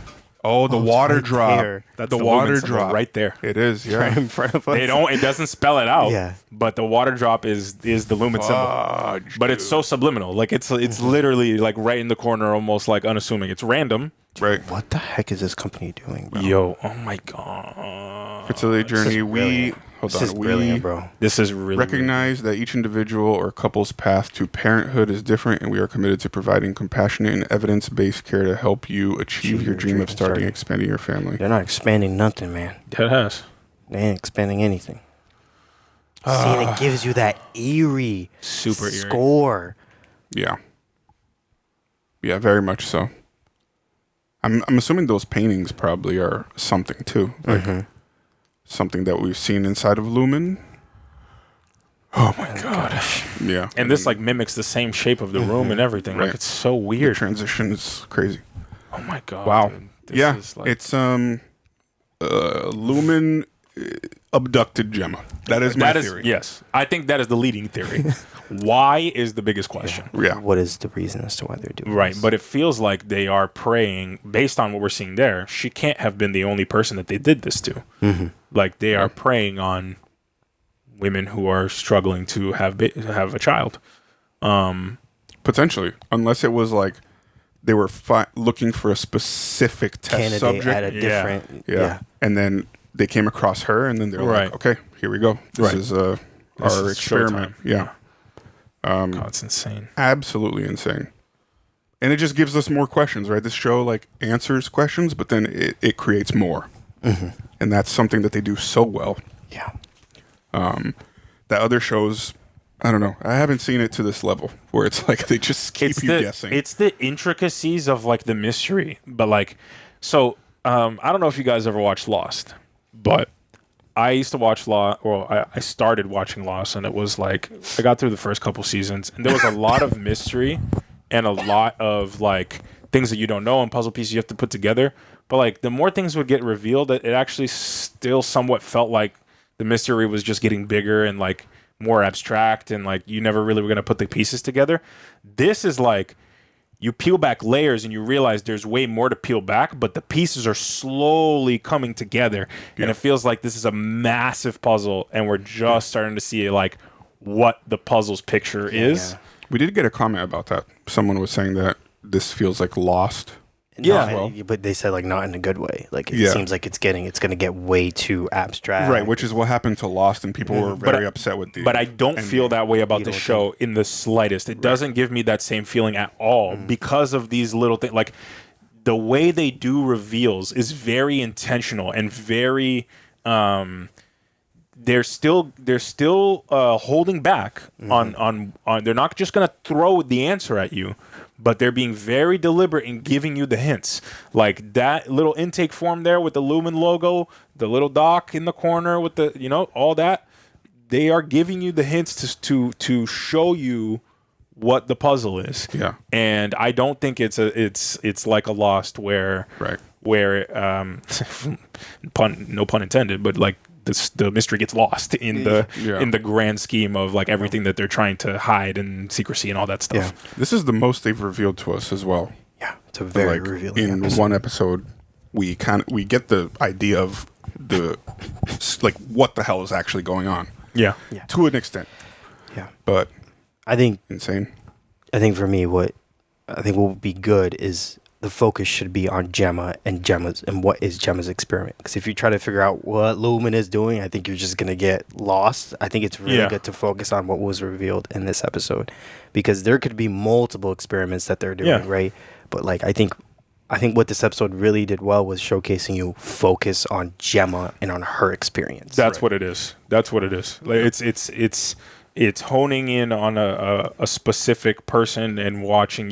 Oh, the water right drop. there. That's the Lumen water symbol drop right there. It is. Yeah, Right in front of us. It doesn't spell it out. Yeah. But the water drop is the Lumen symbol. But it's so subliminal. Like it's literally like right in the corner, almost like unassuming. It's random. Right. What the heck is this company doing, bro? Yo, oh my god. Fertility journey. This is brilliant, bro. This is really recognize that each individual or couple's path to parenthood is different, and we are committed to providing compassionate and evidence-based care to help you achieve your dream of starting and expanding your family. They're not expanding nothing, man. That has. They ain't expanding anything. See, and it gives you that eerie super eerie score. Yeah. Yeah, very much so. I'm assuming those paintings probably are something too. Like something that we've seen inside of Lumen. Oh my gosh. Yeah. And this like mimics the same shape of the room and everything. Like it's so weird. The transition is crazy. Oh my god. Wow. Dude. This Yeah. is like... It's Lumen abducted Gemma. That is my theory. Yes. I think that is the leading theory. Why is the biggest question. Yeah. What is the reason as to why they're doing Right. this? But it feels like they are preying, based on what we're seeing there, she can't have been the only person that they did this to. Like they are preying on women who are struggling to have a child. Potentially. Unless it was like they were looking for a specific test Candidate subject. at a different... Yeah. And then they came across her, and then they're like, okay, here we go. This is our experiment. Showtime. Yeah. God, it's insane. Absolutely insane. And it just gives us more questions, right? This show like answers questions, but then it creates more. And that's something that they do so well. Yeah. That other shows, I don't know. I haven't seen it to this level where it's like they just keep you guessing. It's the intricacies of like the mystery. But like, so I don't know if you guys ever watched Lost, but I used to watch I started watching Lost, and it was like I got through the first couple seasons, and there was a lot of mystery and a lot of like things that you don't know and puzzle pieces you have to put together. But like the more things would get revealed, it actually still somewhat felt like the mystery was just getting bigger and like more abstract, and like you never really were going to put the pieces together. This is like you peel back layers and you realize there's way more to peel back, but the pieces are slowly coming together. And it feels like this is a massive puzzle, and we're just starting to see like what the puzzle's picture is. We did get a comment about that. Someone was saying that this feels like Lost. But they said like not in a good way. Like it seems like it's going to get way too abstract. Right, which is what happened to Lost, and people were very upset with the. But I don't feel that way about the show in the slightest. It doesn't give me that same feeling at all because of these little things. Like the way they do reveals is very intentional and very they're still holding back on they're not just gonna throw the answer at you, but they're being very deliberate in giving you the hints. Like that little intake form there with the Lumen logo, the little dock in the corner with the all that. They are giving you the hints to show you what the puzzle is. Yeah. And I don't think it's like a Lost where no pun intended, but like the mystery gets lost in the grand scheme of like everything that they're trying to hide and secrecy and all that stuff. Yeah. This is the most they've revealed to us as well. Yeah, it's a very revealing in episode. one episode. We get the idea of the like what the hell is actually going on. Yeah. To an extent. Yeah. But I think insane. I think for me, what would be good is the focus should be on Gemma and what is Gemma's experiment. Because if you try to figure out what Lumen is doing, I think you're just gonna get lost. I think it's really good to focus on what was revealed in this episode, because there could be multiple experiments that they're doing, right? But like I think what this episode really did well was showcasing you focus on Gemma and on her experience. That's what it is. That's what it is. Like it's honing in on a specific person and watching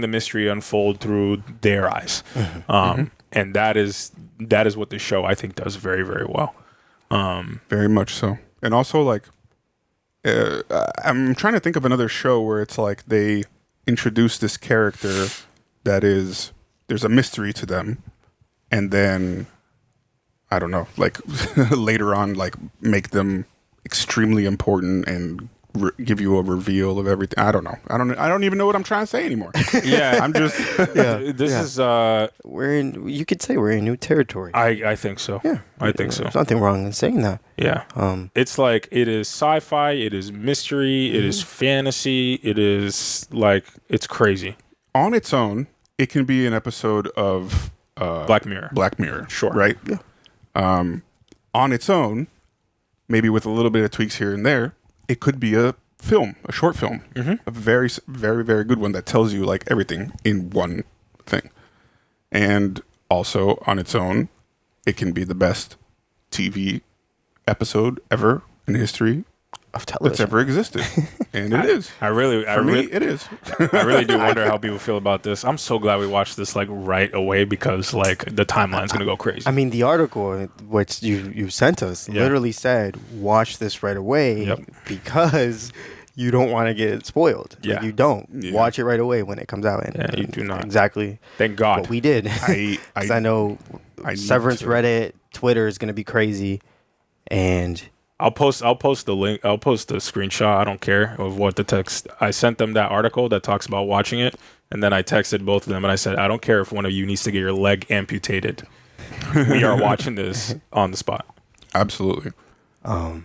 the mystery unfold through their eyes. And that is what this show I think does very, very well. Very much so. And also like I'm trying to think of another show where it's like they introduce this character that is there's a mystery to them, and then I don't know, like later on like make them extremely important and give you a reveal of everything. I don't know. I don't even know what I'm trying to say anymore. Yeah, I'm just. We're in. You could say we're in new territory. I think so. Yeah, I think so. There's nothing wrong in saying that. Yeah. It's like it is sci-fi. It is mystery. It is fantasy. It is like it's crazy. On its own, it can be an episode of Black Mirror. Black Mirror. Sure. Right. Yeah. On its own, maybe with a little bit of tweaks here and there, it could be a short film, a very, very, very good one that tells you like everything in one thing. And also on its own, it can be the best TV episode ever in history of television that's ever existed. And it is. It is. I really do wonder how people feel about this. I'm so glad we watched this like right away, because like the timeline's gonna go crazy. I mean, the article which you sent us literally said, watch this right away because you don't want to get it spoiled. Yeah. Like, you don't. Watch it right away when it comes out. And you do not. Exactly. Thank God. What we did. Because I know Severance Reddit, Twitter is going to be crazy. And I'll post the link. I'll post the screenshot. I don't care of what the text. I sent them that article that talks about watching it. And then I texted both of them and I said, I don't care if one of you needs to get your leg amputated. We are watching this on the spot. Absolutely.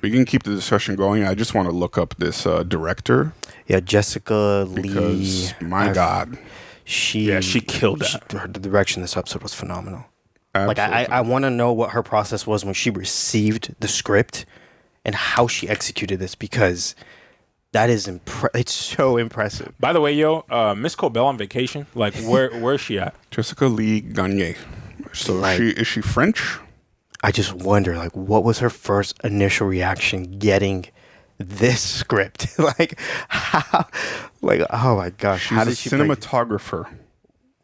We can keep the discussion going. I just want to look up this director. Yeah, Jessica because, Lee. My God. She killed that. The direction of this episode was phenomenal. Absolutely. Like I want to know what her process was when she received the script and how she executed this, because that is it's so impressive. By the way, Miss Cobell on vacation. Like where's she at? Jessica Lee Gagne. So is she French? I just wonder, like, what was her first initial reaction getting this script? Like, how? Like, oh my gosh, how did she? Cinematographer.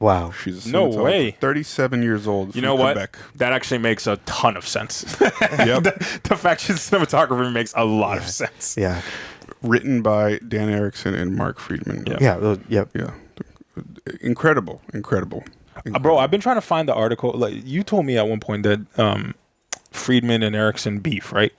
Wow, she's a no way. 37 years old. You know what? Quebec. That actually makes a ton of sense. Yep. the fact she's cinematographer makes a lot of sense. Yeah. Written by Dan Erickson and Mark Friedman. Yeah. Yeah. Incredible. Bro, I've been trying to find the article. Like you told me at one point that Friedman and Erickson beef, right?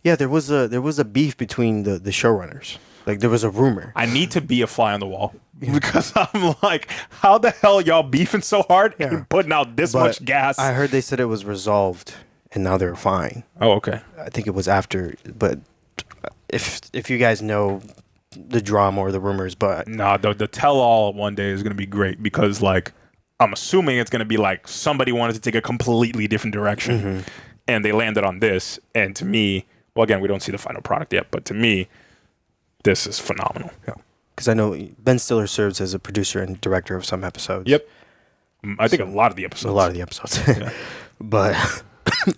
Yeah, there was a beef between the showrunners. Like there was a rumor. I need to be a fly on the wall because I'm like, how the hell y'all beefing so hard and putting out this much gas? I heard they said it was resolved and now they're fine. Oh, okay. I think it was after, but if you guys know the drama or the rumors, but the tell-all one day is gonna be great, because like I'm assuming it's gonna be like somebody wanted to take a completely different direction and they landed on this. And to me, well, again, we don't see the final product yet, but to me, this is phenomenal. Yeah, because I know Ben Stiller serves as a producer and director of some episodes. Yep. I think a lot of the episodes. A lot of the episodes. But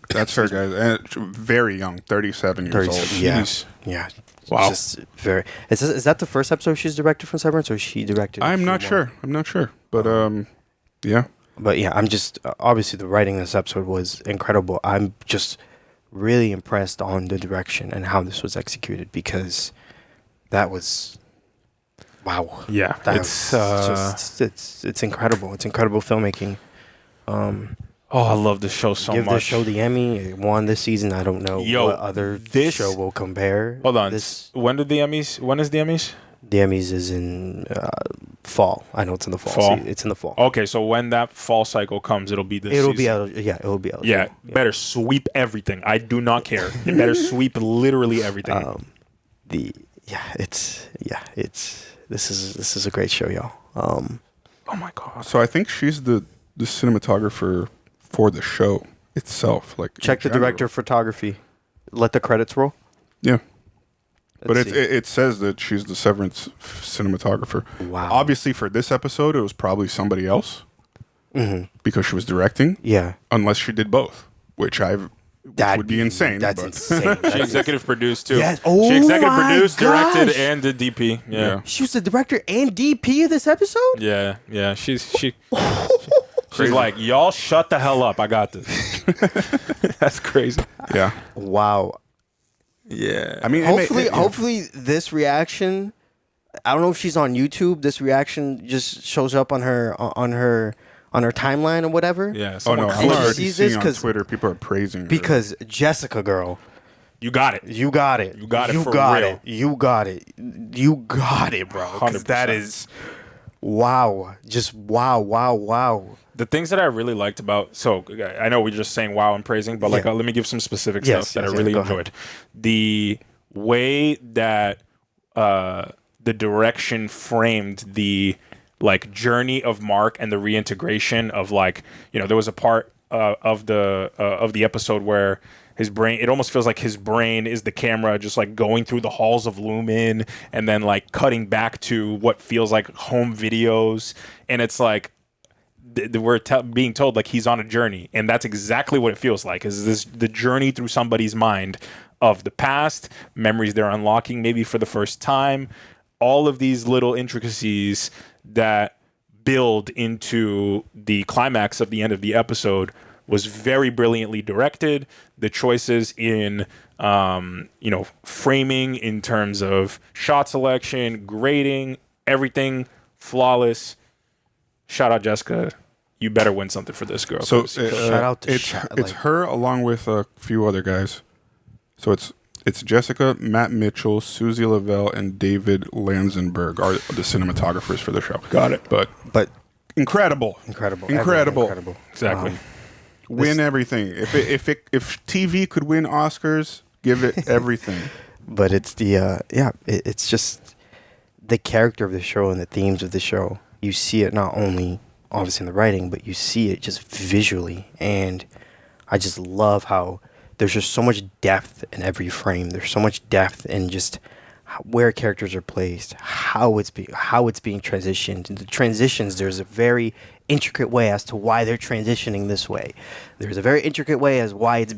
that's her, guys. And very young, 37 years old. Yeah. Jeez. Yeah. Wow. Just very. Is that the first episode she's directed from Severance, or she directed? I'm not sure. But yeah. But yeah, I'm just obviously the writing in this episode was incredible. I'm just really impressed on the direction and how this was executed, because that was wow. Yeah, it's incredible. It's incredible filmmaking. I love the show so Give much. this show the Emmy. It won this season. I don't know what other show will compare. Hold on. This, when is the Emmys? The Emmys is in fall. I know it's in the fall. Fall. It's in the fall. Okay, so when that fall cycle comes, it'll be this It'll season. be out. Yeah, it'll be out. Yeah, better sweep everything. I do not care. It better sweep literally everything. This is a great show, y'all. Oh my god. So I think she's the cinematographer for the show itself. Like, Check the director of photography. Let the credits roll. Yeah. But Let's see. it says that she's the Severance cinematographer. Wow. Obviously, for this episode, it was probably somebody else because she was directing. Yeah. Unless she did both, which would be insane. That's but insane. She executive produced too. Yes. Oh she executive my produced, gosh. directed, and did DP. Yeah. She was the director and DP of this episode? Yeah. She's like, y'all shut the hell up. I got this. That's crazy. Yeah. Wow. Yeah. I mean, hopefully this reaction, I don't know if she's on YouTube, this reaction just shows up on her timeline or whatever. Yeah. Oh no, I'm And she already sees seeing this on 'cause- Twitter people are praising her. Because Jessica, girl, You got it. you got it. You got it You for got real. it. You got it. You got it, bro. 'Cause that 100%. is wow. Just wow. The things that I really liked about, so I know we're just saying wow and praising, but like, Yeah. let me give some specific Yes, stuff that yes, I really go ahead. enjoyed. The way that the direction framed the like journey of Mark and the reintegration of like, there was a part of the episode where his brain, it almost feels like his brain is the camera just like going through the halls of Lumen and then like cutting back to what feels like home videos. And it's like, we're being told like he's on a journey, and that's exactly what it feels like. Is this the journey through somebody's mind of the past, memories they're unlocking maybe for the first time, all of these little intricacies that build into the climax of the end of the episode was very brilliantly directed. The choices in framing in terms of shot selection, grading, everything flawless. Shout out Jessica. You better win something for this girl. So Shout out to it's her along with a few other guys. So it's Jessica, Matt Mitchell, Susie Lavelle, and David Lanzenberg are the cinematographers for the show. Got it. But incredible. Incredible. Exactly. Win everything. If TV could win Oscars, give it everything. But it's it's just the character of the show and the themes of the show. You see it not only obviously in the writing, but you see it just visually. And I just love how there's just so much depth in every frame. There's so much depth in just where characters are placed, how it's being transitioned. And the transitions, there's a very intricate way as to why they're transitioning this way. There's a very intricate way as why it's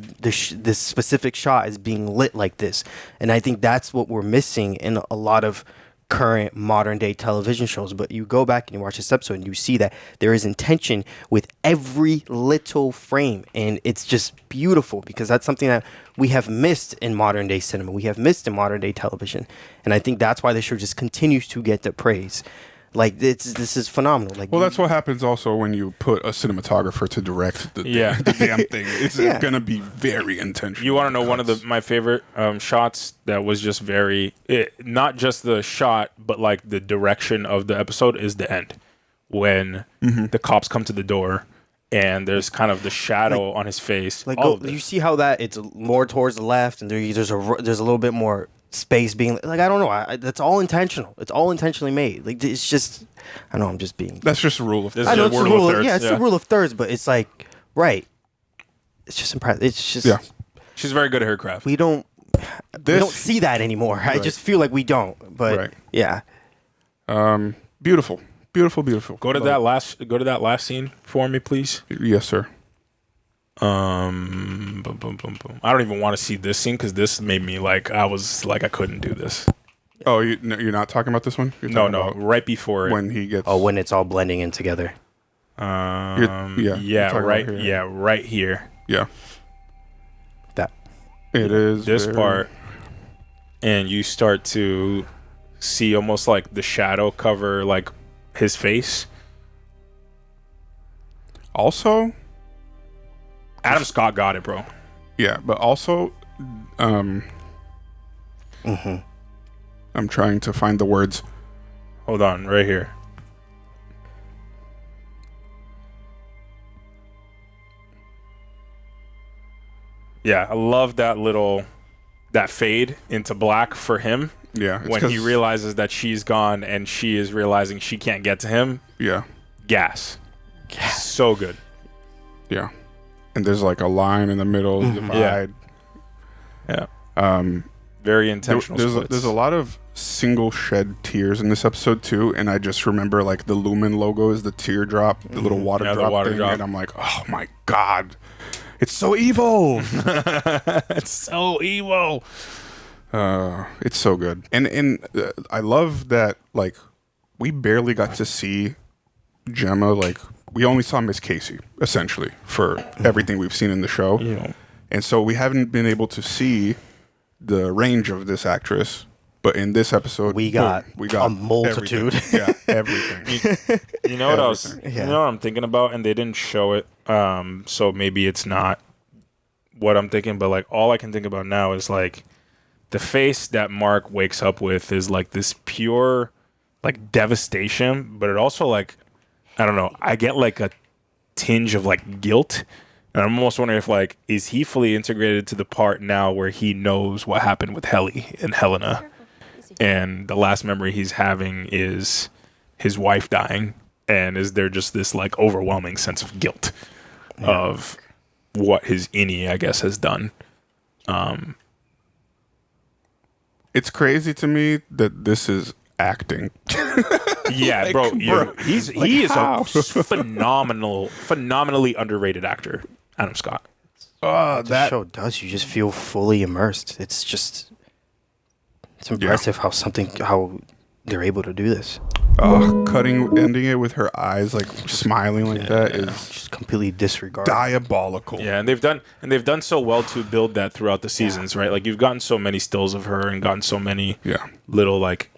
this specific shot is being lit like this. And I think that's what we're missing in a lot of current modern day television shows. But you go back and you watch this episode and you see that there is intention with every little frame, and it's just beautiful because that's something that we have missed in modern day cinema, we have missed in modern day television. And I think that's why the show just continues to get the praise. Like this is phenomenal. Like, well, that's what happens also when you put a cinematographer to direct the damn thing. It's gonna be very intentional. You want to know one of my favorite shots that was just not just the shot, but like the direction of the episode is the end when the cops come to the door and there's kind of the shadow on his face. Like you see how that it's more towards the left, and there's a little bit more space being like, I don't know. That's all intentional. It's all intentionally made. Like, it's just, I know I'm just being. That's just a rule of. I know it's a rule of thirds. Yeah, it's the rule of thirds, but it's like It's just impressive. It's just. She's very good at her craft. We don't see that anymore. I just feel like we don't. But yeah. Beautiful. Beautiful, beautiful. Go to that last scene for me, please. Yes, sir. Boom, boom, boom, boom. I don't even want to see this scene because this made me like I couldn't do this. Oh, you're not talking about this one? No, right before when he gets. Oh, when it's all blending in together. Right here. Yeah, that it is this part, and you start to see almost like the shadow cover like his face. Also, Adam Scott got it, bro. Yeah, but also, I'm trying to find the words. Hold on, right here. Yeah, I love that fade into black for him. Yeah, when he realizes that she's gone and she is realizing she can't get to him. Yeah, gas. So good. Yeah, and there's like a line in the middle, divide. Yeah. Very intentional. There's a lot of single shed tears in this episode too, and I just remember like the Lumen logo is the teardrop, the little water drop thing, and I'm like, oh my god, it's so evil. It's so evil. It's so good, and I love that like we barely got to see Gemma. Like we only saw Miss Casey essentially for everything we've seen in the show, and so we haven't been able to see the range of this actress. But in this episode, we got a multitude. Everything. Yeah, everything. You know what else? Yeah. You know what I'm thinking about, and they didn't show it, so maybe it's not what I'm thinking. But like all I can think about now is like the face that Mark wakes up with is like this pure like devastation, but it also like I don't know. I get like a tinge of like guilt. And I'm almost wondering if, like, is he fully integrated to the part now where he knows what happened with Helly and Helena? And the last memory he's having is his wife dying. And is there just this, like, overwhelming sense of guilt of what his innie, I guess, has done? It's crazy to me that this is acting. Yeah, like, bro. He is how? a phenomenally underrated actor. Adam Scott. That show does. You just feel fully immersed. It's impressive how they're able to do this. Ending it with her eyes like smiling like that is just completely disregarded. Diabolical. Yeah, and they've done so well to build that throughout the seasons, right? Like you've gotten so many stills of her and gotten so many little like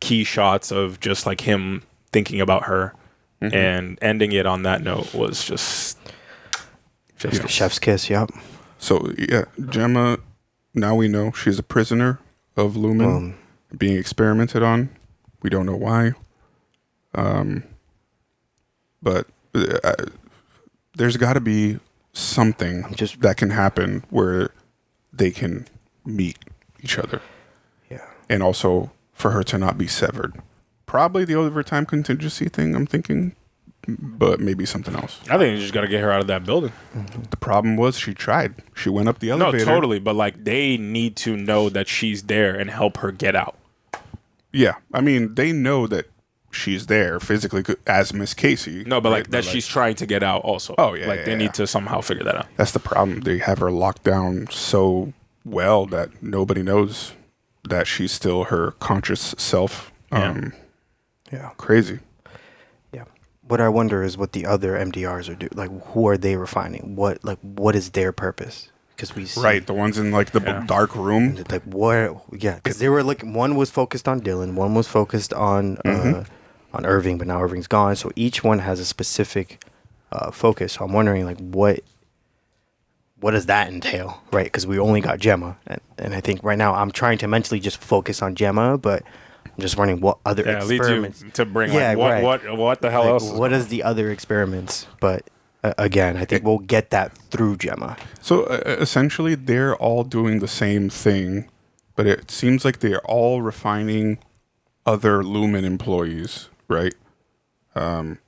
key shots of just like him thinking about her, and ending it on that note was just chef's kiss. Yep. So yeah, Gemma. Now we know she's a prisoner of Lumen, being experimented on. We don't know why. But there's got to be something that can happen where they can meet each other. Yeah. And also for her to not be severed. Probably the overtime contingency thing, I'm thinking, but maybe something else. I think you just got to get her out of that building. The problem was she tried. She went up the elevator. No, totally. But like they need to know that she's there and help her get out. Yeah. I mean, they know that she's there physically as Miss Casey. No, but like that she's trying to get out also. Oh, yeah. Like they need to somehow figure that out. That's the problem. They have her locked down so well that nobody knows that she's still her conscious self. Yeah. Crazy. Yeah. What I wonder is what the other MDRs are doing. Like, who are they refining? What is their purpose? Because we see, the ones in like the dark room. Like what? Yeah, because they were looking. One was focused on Dylan. One was focused on Irving, but now Irving's gone. So each one has a specific focus. So I'm wondering, like, what does that entail, right? Because we only got Gemma, and I think right now I'm trying to mentally just focus on Gemma, but I'm just wondering what other experiments to bring. What the hell else? What is the other experiments? But again, I think we'll get that through Gemma. So essentially, they're all doing the same thing, but it seems like they're all refining other Lumen employees, right? Knowing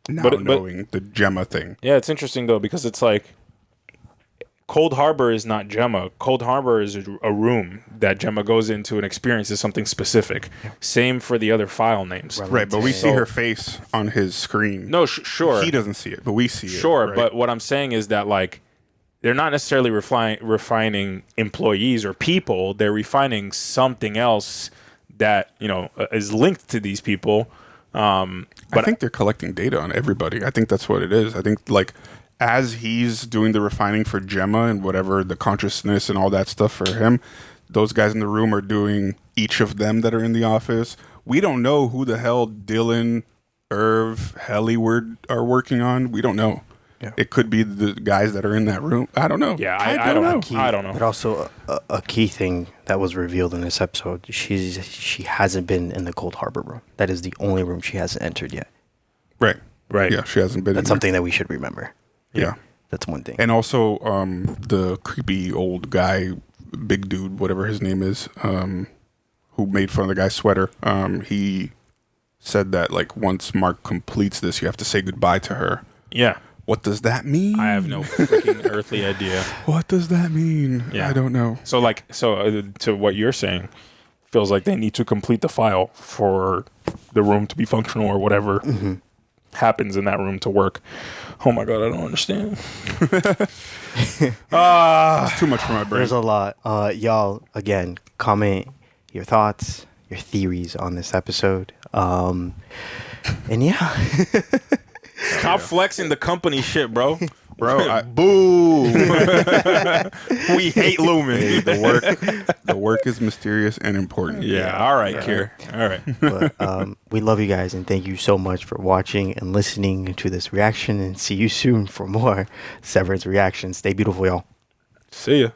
the Gemma thing. Yeah, it's interesting though because it's like Cold Harbor is not Gemma. Cold Harbor is a room that Gemma goes into and experiences something specific. Same for the other file names. Right, but we see her face on his screen. No, sure. He doesn't see it, but we see it. Sure, right? but what I'm saying is that, like, they're not necessarily refining employees or people. They're refining something else that, you know, is linked to these people. But I think they're collecting data on everybody. I think that's what it is. I think, like, as he's doing the refining for Gemma and whatever the consciousness and all that stuff for him, those guys in the room are doing each of them that are in the office. We don't know who the hell Dylan, Irv, Helly are working on. We don't know. Yeah. It could be the guys that are in that room. I don't know. Yeah, I don't know. I don't know. But also a key thing that was revealed in this episode, she hasn't been in the Cold Harbor room. That is the only room she hasn't entered yet. Right. Right. Yeah, she hasn't been. That's something that we should remember. Yeah. That's one thing. And also the creepy old guy, big dude, whatever his name is, who made fun of the guy's sweater. He said that, like, once Mark completes this, you have to say goodbye to her. Yeah. What does that mean? I have no freaking earthly idea. What does that mean? Yeah. I don't know. So, like, to what you're saying, feels like they need to complete the file for the room to be functional or whatever happens in that room to work. Oh my God, I don't understand. It's too much for my brain. There's a lot. Y'all, again, comment your thoughts, your theories on this episode. And yeah. Stop flexing the company shit, bro. Bro, boo. We hate Lumen. Hey, the work is mysterious and important. Yeah. All right, Kier. All right. But we love you guys and thank you so much for watching and listening to this reaction, and see you soon for more Severance reactions. Stay beautiful, y'all. See ya.